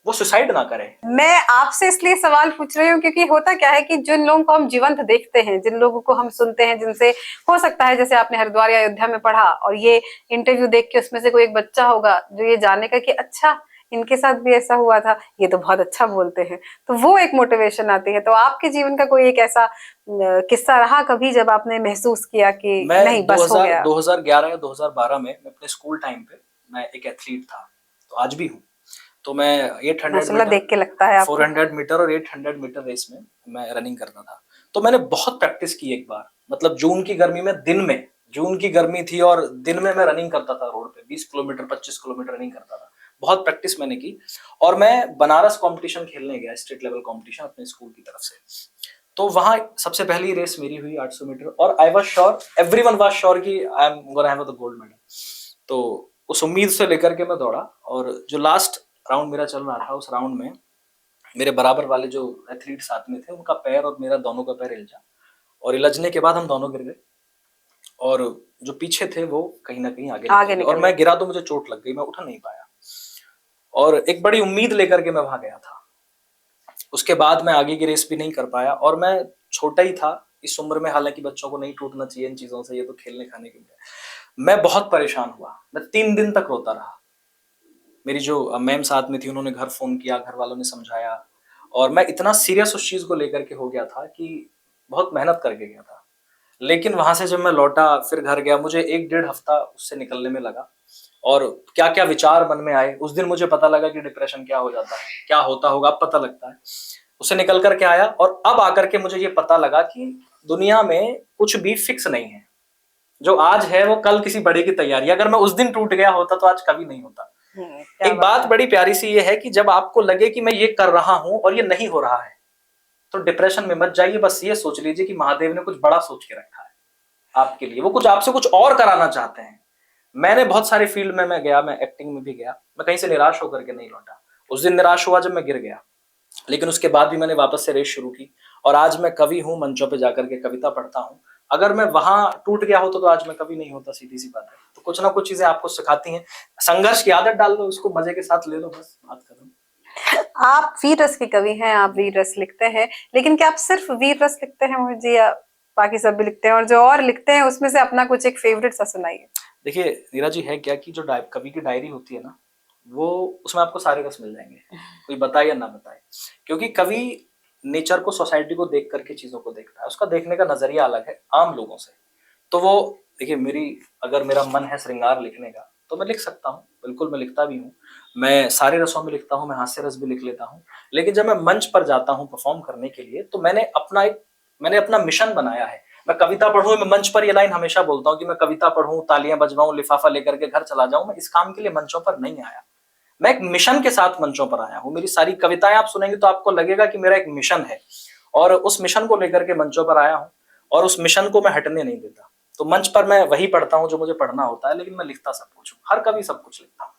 वो सुसाइड ना करे। मैं आपसे इसलिए सवाल पूछ रही हूँ क्योंकि होता क्या है कि जिन लोगों को हम जीवंत देखते हैं, जिन लोगों को हम सुनते हैं, जिनसे हो सकता है जैसे आपने हरिद्वार या अयोध्या में पढ़ा और ये इंटरव्यू देख के उसमें से कोई एक बच्चा होगा जो ये जानने का कि अच्छा इनके साथ भी ऐसा हुआ था, ये तो बहुत अच्छा बोलते हैं, तो वो एक मोटिवेशन आती है। तो आपके जीवन का कोई एक ऐसा किस्सा रहा कभी जब आपने महसूस किया कि मैं नहीं बस हो गया? 2011 या 2012 में मैं अपने स्कूल टाइम पे मैं एक एथलीट था, तो आज भी हूँ। तो मैं 800 माशाल्लाह, मीटर, देख के लगता है आपको। 400 मीटर और 800 मीटर रेस में मैं रनिंग करता था। तो मैंने बहुत प्रैक्टिस की एक बार, मतलब जून की गर्मी में, दिन में, जून की गर्मी थी और दिन में मैं रनिंग करता था रोड पे, 20 किलोमीटर 25 किलोमीटर रनिंग करता था। बहुत प्रैक्टिस मैंने की और मैं बनारस कंपटीशन खेलने गया, स्टेट लेवल कंपटीशन अपने स्कूल की तरफ से। तो वहां सबसे पहली रेस मेरी हुई 800 मीटर और I was sure, everyone was sure कि I am gonna have the gold medal. तो उस उम्मीद से लेकर के मैं दौड़ा और जो लास्ट राउंड मेरा चल रहा था, उस राउंड में मेरे बराबर वाले जो एथलीट साथ में थे, उनका पैर और मेरा दोनों का पैर इलझा और इलझने के बाद हम दोनों गिर गए और जो पीछे थे वो कहीं ना कहीं आगे निकल गए और मैं गिरा तो मुझे चोट लग गई, मैं उठ नहीं पाया और एक बड़ी उम्मीद लेकर के मैं वहां गया था। उसके बाद मैं आगे की रेस भी नहीं कर पाया और मैं छोटा ही था इस उम्र में, हालांकि बच्चों को नहीं टूटना चाहिए इन चीजों से, ये तो खेलने खाने के लिए। मैं बहुत परेशान हुआ, मैं 3 दिन तक रोता रहा। मेरी जो मैम साथ में थी उन्होंने घर फोन किया, घर वालों ने समझाया और मैं इतना सीरियस उस चीज को लेकर के हो गया था कि बहुत मेहनत करके गया था। लेकिन वहां से जब मैं लौटा, फिर घर गया, मुझे 1 डेढ़ हफ्ता उससे निकलने में लगा और क्या क्या विचार मन में आए। उस दिन मुझे पता लगा कि डिप्रेशन क्या हो जाता है, क्या होता होगा, अब पता लगता है। उससे निकल करके आया और अब आकर के मुझे ये पता लगा कि दुनिया में कुछ भी फिक्स नहीं है। जो आज है वो कल किसी बड़े की तैयारी। अगर मैं उस दिन टूट गया होता तो आज कभी नहीं होता। एक बात बड़ी प्यारी सी ये है कि जब आपको लगे कि मैं ये कर रहा हूं और ये नहीं हो रहा है, तो डिप्रेशन में मत जाइए। बस ये सोच लीजिए कि महादेव ने कुछ बड़ा सोच के रखा है आपके लिए, वो कुछ आपसे कुछ और कराना चाहते हैं। मैंने बहुत सारे फील्ड में मैं गया, मैं एक्टिंग में भी गया, मैं कहीं से निराश होकर के नहीं लौटा। उस दिन निराश हुआ जब मैं गिर गया, लेकिन उसके बाद भी मैंने वापस से रेस शुरू की और आज मैं कवि हूं, मंचों पे जाकर के कविता पढ़ता हूं। अगर मैं वहां टूट गया होता तो आज मैं कभी नहीं होता, सीधी सी बात है। तो कुछ ना कुछ चीजें आपको सिखाती हैं, संघर्ष की आदत डाल लो, उसको मजे के साथ ले लो, बस बात खत्म। आप वीर रस के कवि हैं, आप वीर रस लिखते हैं, लेकिन क्या आप सिर्फ वीर रस लिखते हैं मोहित जी, या बाकी सब भी लिखते हैं? और जो और लिखते हैं उसमें से अपना कुछ एक फेवरेट सा सुनाइए। देखिए नीरा जी, है क्या कि जो कवि की डायरी होती है ना, वो उसमें आपको सारे रस मिल जाएंगे, कोई बताए या ना बताए। क्योंकि कवि नेचर को, सोसाइटी को देख करके चीजों को देखता है, उसका देखने का नजरिया अलग है आम लोगों से। तो वो देखिए, अगर मेरा मन है श्रृंगार लिखने का तो मैं लिख सकता हूँ, बिल्कुल मैं लिखता भी हूँ। मैं सारे रसों में लिखता हूँ, मैं हास्य रस भी लिख लेता हूँ। लेकिन जब मैं मंच पर जाता हूँ परफॉर्म करने के लिए, तो मैंने अपना मिशन बनाया है। मैं कविता पढ़ूं, मैं मंच पर ये लाइन हमेशा बोलता हूँ कि मैं कविता पढ़ूं, तालियां बजवाऊं, लिफाफा लेकर के घर चला जाऊं। मैं इस काम के लिए मंचों पर नहीं आया, मैं एक मिशन के साथ मंचों पर आया हूं। मेरी सारी कविताएं आप सुनेंगे तो आपको लगेगा कि मेरा एक मिशन है और उस मिशन को लेकर के मंचों पर आया हूं और उस मिशन को मैं हटने नहीं देता। तो मंच पर मैं वही पढ़ता हूँ जो मुझे पढ़ना होता है, लेकिन मैं लिखता सब कुछ हूँ, हर कवि सब कुछ लिखता हूँ।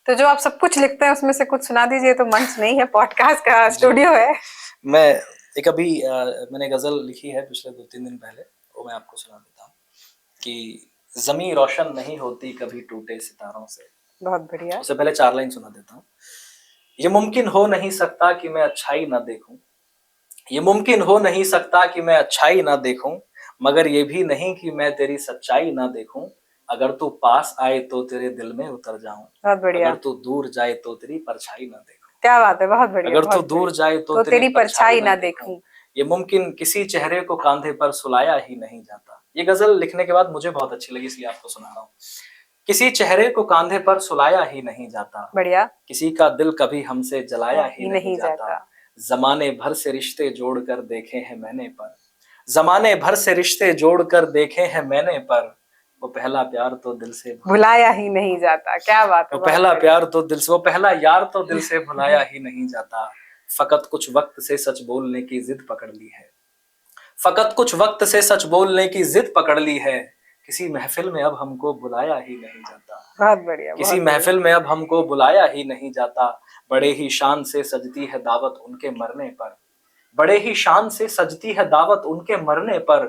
तो जो आप सब कुछ लिखते हैं उसमें से कुछ सुना दीजिए। तो मंच नहीं है, पॉडकास्ट का स्टूडियो है। मैं एक अभी मैंने गजल लिखी है पिछले 2-3 दिन पहले, वो मैं आपको सुना देता हूँ कि जमी रोशन नहीं होती कभी टूटे सितारों से। बहुत बढ़िया। उससे पहले 4 लाइन सुना देता हूँ। ये मुमकिन हो नहीं सकता कि मैं अच्छाई ना देखूं, ये मुमकिन हो नहीं सकता कि मैं अच्छाई ना देखूं, मगर ये भी नहीं कि मैं तेरी सच्चाई ना देखूं। अगर तू पास आए तो तेरे दिल में उतर जाऊं, बहुत बढ़िया। अगर तू दूर जाए तो तेरी परछाई ना देखूं। क्या बात है, बहुत बढ़िया। अगर तू दूर जाए तो तेरी परछाई ना देखूं। ये मुमकिन किसी चेहरे को कांधे पर सुलाया ही नहीं जाता। ये गजल लिखने के बाद मुझे बहुत अच्छी लगी, इसलिए आपको सुना रहा हूँ। किसी चेहरे को कांधे पर सुलाया ही नहीं जाता, बढ़िया। किसी का दिल कभी हमसे जलाया ही नहीं जाता। जमाने भर से रिश्ते जोड़कर देखे हैं मैंने, पर जमाने भर से रिश्ते जोड़कर देखे हैं मैंने, पर वो पहला प्यार तो दिल से भुलाया ही नहीं जाता। क्या बात है। वो पहला प्यार तो दिल से, वो पहला यार तो दिल से भुलाया ही नहीं जाता। फकत कुछ वक्त से सच बोलने की जिद पकड़ ली है, फकत कुछ वक्त से सच बोलने की जिद पकड़ ली है, किसी महफिल में अब हमको बुलाया ही नहीं जाता। बहुत बढ़िया, किसी बहुत बढ़िया। महफिल में अब हमको बुलाया ही नहीं जाता। बड़े ही शान से सजती है दावत उनके मरने पर। बड़े ही शान से सजती है दावत उनके मरने पर।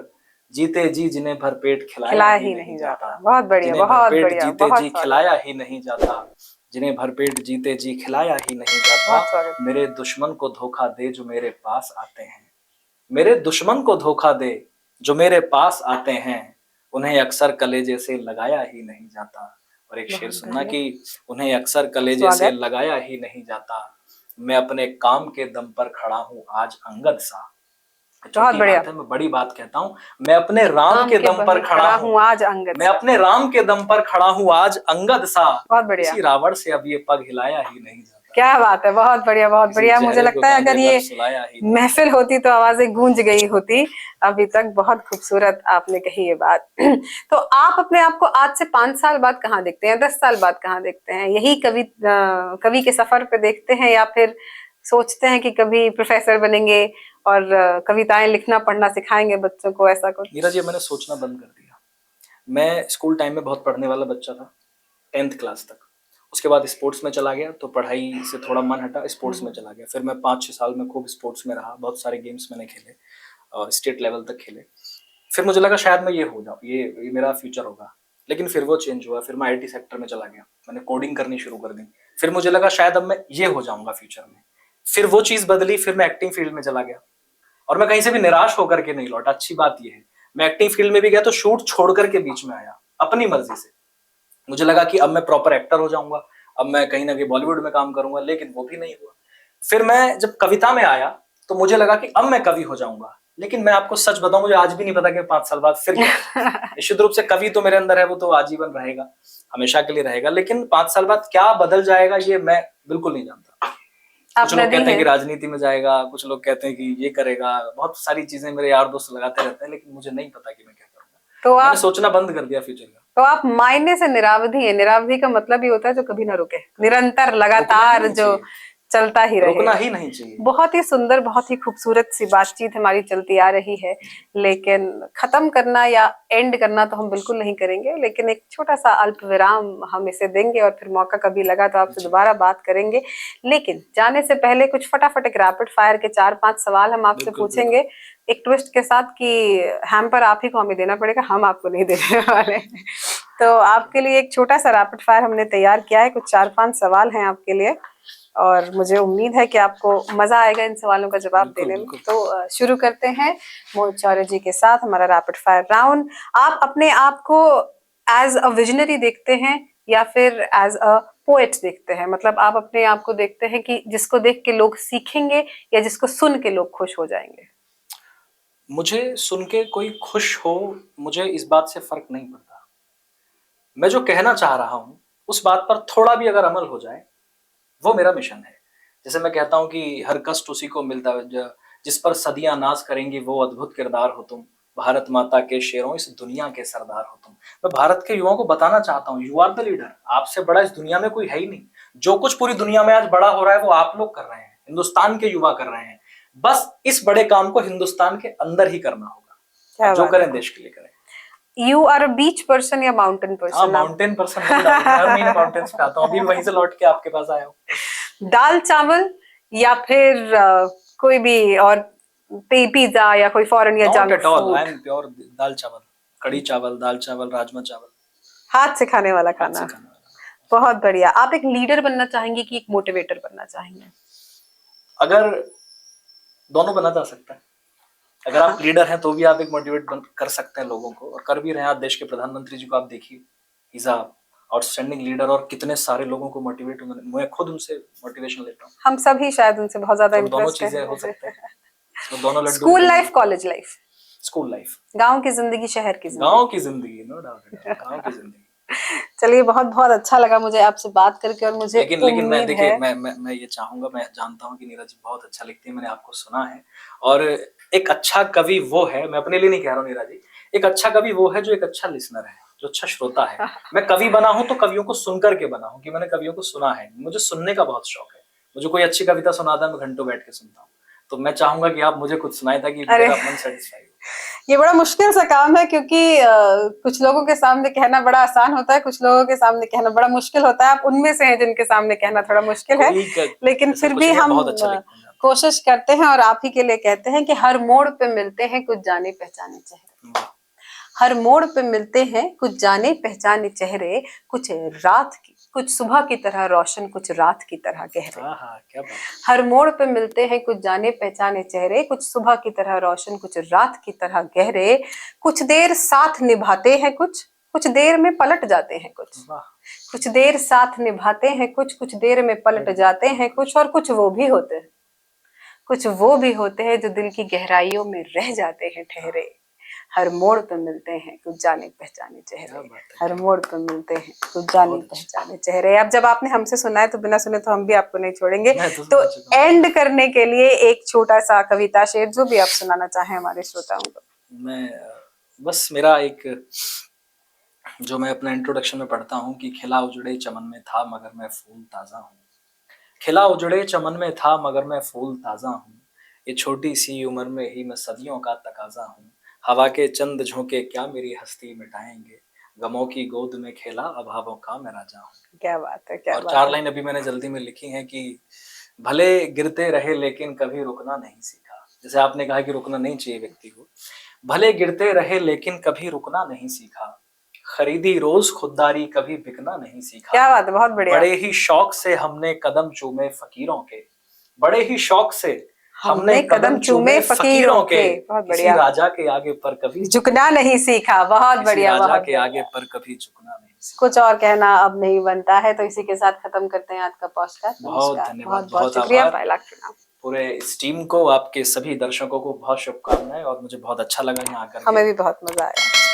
जीते जी जिन्हें भरपेट खिलाया खिलाया ही ही नहीं नहीं जाता। जाता। बहुत बढ़िया, जिन्हें बहुत भरपेट बढ़िया, जीते बहुत जी स्वागत, खिलाया ही नहीं जाता। जिन्हें भरपेट जीते जी खिलाया ही नहीं जाता। बहुत स्वागत। मेरे दुश्मन को धोखा दे जो मेरे पास आते हैं। मेरे दुश्मन को धोखा दे जो मेरे पास आते हैं। उन्हें अक्सर कलेजे से लगाया ही नहीं जाता। और एक शेर बहुत सुनना बढ़िया, कि उन्हें अक्सर कलेजे से स्वागत। लगाया ही नहीं जाता। मैं अपने काम के दम पर खड़ा हूं आज अंगद सा। बहुत छोटी बढ़िया। बात है, मैं बड़ी बात कहता हूं। मैं अपने राम आम के के दम पर बल खड़ा हूं। हूँ आज अंगद मैं सा। अपने राम के दम पर खड़ा हूं आज अंगद सा। बहुत बढ़िया, किसी रावण से अब ये पग हिलाया ही नहीं जाता। क्या बात है, बहुत बढ़िया, बहुत किसी बढ़िया। मुझे चेहरे को लगता है अगर कांधे ये पर सुलाया ही नहीं महफिल होती तो आवाजें गूंज गई होती अभी तक। बहुत खूबसूरत आपने कही ये बात। तो आप अपने आप को आज से 5 साल बाद कहाँ देखते हैं, 10 साल बाद कहाँ देखते हैं? यही कवि के सफर पे देखते हैं, या फिर सोचते हैं कि कभी प्रोफेसर बनेंगे और कविताएं लिखना पढ़ना सिखाएंगे बच्चों को, ऐसा कुछ? नीरज, ये मैंने सोचना बंद कर दिया। मैं स्कूल टाइम में बहुत पढ़ने वाला बच्चा था, 10th क्लास तक। उसके बाद स्पोर्ट्स में चला गया तो पढ़ाई से थोड़ा मन हटा, स्पोर्ट्स में चला गया। फिर मैं 5-6 साल में खूब स्पोर्ट्स में रहा, बहुत सारे गेम्स मैंने खेले और स्टेट लेवल तक खेले। फिर मुझे लगा शायद मैं ये हो जाऊँ, ये मेरा फ्यूचर होगा। लेकिन फिर वो चेंज हुआ। फिर मैं आईटी सेक्टर में चला गया, मैंने कोडिंग करनी शुरू कर दी। फिर मुझे लगा शायद अब मैं ये हो जाऊंगा फ्यूचर में। फिर वो चीज़ बदली, फिर मैं एक्टिंग फील्ड में चला गया। और मैं कहीं से भी निराश होकर के नहीं लौटा। अच्छी बात ये है, मैं एक्टिंग फील्ड में भी गया तो शूट छोड़ करके बीच में आया अपनी मर्जी से। मुझे लगा कि अब मैं प्रॉपर एक्टर हो जाऊंगा, अब मैं कहीं ना कहीं बॉलीवुड में काम करूंगा, लेकिन वो भी नहीं हुआ। फिर मैं जब कविता में आया तो मुझे लगा कि अब मैं कवि हो जाऊंगा। लेकिन मैं आपको सच बताऊं, मुझे आज भी नहीं पता कि 5 साल बाद फिर क्या होगा। निश्चित रूप से कवि तो मेरे अंदर है, वो तो आजीवन रहेगा, हमेशा के लिए रहेगा। लेकिन 5 साल बाद क्या बदल जाएगा ये मैं बिल्कुल नहीं जानता। कुछ आप लोग नदी कहते हैं कि हैं। राजनीति में जाएगा, कुछ लोग कहते हैं कि ये करेगा, बहुत सारी चीजें मेरे यार दोस्त लगाते रहते हैं, लेकिन मुझे नहीं पता कि मैं क्या करूंगा। तो मैंने आप सोचना बंद कर दिया फ्यूचर का। तो आप मायने से निरावधि है। निरावधि का मतलब ये होता है जो कभी ना रुके, निरंतर, रुकना ही लगातार नहीं जो चाहिए, चलता ही रहे। रुकना ही नहीं चाहिए। बहुत ही सुंदर, बहुत ही खूबसूरत सी बातचीत हमारी चलती आ रही है, लेकिन खत्म करना या एंड करना तो हम बिल्कुल नहीं करेंगे। लेकिन एक छोटा सा अल्प विराम हम इसे देंगे और फिर मौका कभी लगा तो आपसे दोबारा बात करेंगे। लेकिन जाने से पहले कुछ फटाफट एक रैपिड फायर के 4-5 सवाल हम आपसे बिल्कुल पूछेंगे, एक ट्विस्ट के साथ कि हैम्पर आप ही को हमें देना पड़ेगा, हम आपको नहीं देने वाले हैं। तो आपके लिए एक छोटा सा रैपिड फायर हमने तैयार किया है, कुछ 4-5 सवाल हैं आपके लिए और मुझे उम्मीद है कि आपको मजा आएगा इन सवालों का जवाब बिल्कुल देने में। बिल्कुल। तो शुरू करते हैं मोहित चौरे जी के साथ हमारा रैपिड फायर राउंड। आप अपने आप को एज अ विजनरी देखते हैं या फिर एज अ पोएट देखते हैं? मतलब आप अपने आप को देखते हैं कि जिसको देख के लोग सीखेंगे या जिसको सुन के लोग खुश हो जाएंगे? मुझे सुन के कोई खुश हो, मुझे इस बात से फर्क नहीं पड़ता। मैं जो कहना चाह रहा हूं उस बात पर थोड़ा भी अगर अमल हो जाए, वो मेरा मिशन है। जैसे मैं कहता हूं कि हर कष्ट उसी को मिलता है जिस पर सदियां नाज करेंगी, वो अद्भुत किरदार हो तुम। भारत माता के शेरों, इस दुनिया के सरदार हो तुम। मैं भारत के युवाओं को बताना चाहता हूं, यू आर द लीडर। आपसे बड़ा इस दुनिया में कोई है ही नहीं। जो कुछ पूरी दुनिया में आज बड़ा हो रहा है वो आप लोग कर रहे हैं, हिंदुस्तान के युवा कर रहे हैं। बस इस बड़े काम को हिंदुस्तान के अंदर ही करना होगा। जो करें देश के लिए करें। You are a beach person या माउंटेन हाँ, पर्सन? माउंटेन पर्सन हूँ। हर महीने माउंटेन्स पे आता हूँ, अभी वहीं से लौट के आपके पास आया हूँ। दाल चावल या फिर कोई भी और पिज्जा या कोई फॉरेन या not junk at all, I food? Am pure दाल चावल, कड़ी चावल, दाल चावल, राजमा चावल, हाथ से खाने वाला हाथ से खाना। खाने वाला। बहुत बढ़िया। आप एक लीडर बनना चाहेंगे कि एक मोटिवेटर बनना चाहेंगे? अगर दोनों बना जा सकता है। अगर आप लीडर हैं तो भी आप एक मोटिवेट कर सकते हैं लोगों को, और कर भी रहे हैं। आप देश के प्रधानमंत्री जी को आप देखिए, इज अ आउटस्टैंडिंग लीडर, और कितने सारे लोगों को मोटिवेट, मैं खुद उनसे मोटिवेशन लेता हूँ। हम सभी शायद उनसे बहुत ज्यादा तो दोनों इम्प्रेस्ड चीजें हो हैं। सकते हैं, तो दोनों लड्डू स्कूल एक life, college life, school life, गांव की जिंदगी, शहर की गांव जिंदगी? की जिंदगी, नो डाउट, गांव की जिंदगी। चलिए, बहुत बहुत अच्छा लगा मुझे आपसे बात करके और मुझे लेकिन मैं उम्मीद देखिए, है। मैं ये चाहूंगा, मैं जानता हूँ कि नीरज जी बहुत अच्छा लिखती है, मैंने आपको सुना है। और एक अच्छा कवि वो है, मैं अपने लिए नहीं कह रहा हूँ नीरज जी, एक अच्छा कवि वो है जो एक अच्छा लिसनर है, जो अच्छा श्रोता है। मैं कवि बना हूं तो कवियों को सुनकर के बना हूं, कि मैंने कवियों को सुना है। मुझे सुनने का बहुत शौक है। मुझे कोई अच्छी कविता सुनाता है, मैं घंटों बैठ के सुनता हूँ। तो मैं चाहूंगा कि आप मुझे कुछ सुनाए ताकि अरे मेरा मन सेटिस्फाई हो। ये बड़ा मुश्किल सा काम है, क्योंकि कुछ लोगों के सामने कहना बड़ा आसान होता है, कुछ लोगों के सामने कहना बड़ा मुश्किल होता है। आप उनमें से हैं जिनके सामने कहना थोड़ा मुश्किल है, लेकिन ऐसा फिर कुछ भी नहीं है, हम बहुत अच्छा लिखते हैं आप। कोशिश करते हैं और आप ही के लिए कहते हैं कि हर मोड़ पे मिलते हैं कुछ जाने पहचाने चेहरे। वाह, हर मोड़ पे मिलते हैं कुछ जाने पहचाने चेहरे, कुछ रात की, कुछ सुबह की तरह रोशन, कुछ रात की तरह गहरे। हाँ हाँ, क्या बात है। हर मोड़ पे मिलते हैं कुछ जाने पहचाने चेहरे, कुछ सुबह की तरह रोशन, कुछ रात की तरह गहरे। कुछ देर साथ निभाते हैं कुछ देर में पलट जाते हैं वाह, कुछ देर साथ निभाते हैं कुछ देर में पलट जाते हैं कुछ, और कुछ वो भी होते हैं जो दिल की गहराइयों में रह जाते हैं ठहरे। हर मोड़ पे मिलते हैं कुछ जाने पहचाने क्या चेहरे, बात है, हर क्या मोड़ पे मिलते हैं कुछ जाने बहुत अच्छा। पहचाने चेहरे। अब जब आपने हमसे सुना है तो बिना सुने तो हम भी आपको नहीं छोड़ेंगे। मैं तो तो समझ चुका हूँ। एंड करने के लिए एक छोटा सा कविता शेर जो भी आप सुनाना चाहें हमारे श्रोताओं को। मैं बस मेरा एक, जो मैं अपना इंट्रोडक्शन में पढ़ता हूँ कि खिला उजड़े चमन में था मगर मैं फूल ताजा हूँ। खिला उजड़े चमन में था मगर मैं फूल ताजा हूँ। ये छोटी सी उम्र में ही मैं सदियों का तकाजा हूँ। हवा के चंद झोंके क्या मेरी हस्ती मिटाएंगे। गमों की गोद में खेला अभावों का मैं राजा हूँ। क्या बात है, क्या और बात 4 है। लाइन अभी मैंने जल्दी में लिखी हैं कि भले गिरते रहे लेकिन कभी रुकना नहीं सीखा। जैसे आपने कहा कि रुकना नहीं चाहिए व्यक्ति को। भले गिरते रहे लेकिन कभी रुकना नहीं सीखा। खरीदी रोज खुददारी कभी बिकना नहीं सीखा। क्या बात है, बहुत बढ़िया। बड़े ही शौक से हमने कदम चूमे फकीरों के। बड़े ही शौक से हमने कदम चूमे फकीरों के। बहुत किसी बढ़िया। राजा के आगे पर कभी झुकना नहीं सीखा, बहुत किसी बढ़िया, राजा बहुत के बढ़िया। आगे पर कभी झुकना नहीं सीखा। कुछ और कहना अब नहीं बनता है, तो इसी के साथ खत्म करते हैं आज का पॉडकास्ट। बहुत नमस्कार, धन्यवाद, बहुत बहुत बहुत शुक्रिया, आभार। 5 लाख प्रणाम। पूरे इस टीम को, आपके सभी दर्शकों को बहुत शुभकामनाएं, और मुझे बहुत अच्छा लगा यहाँ आकर के। हमें भी बहुत मजा आया।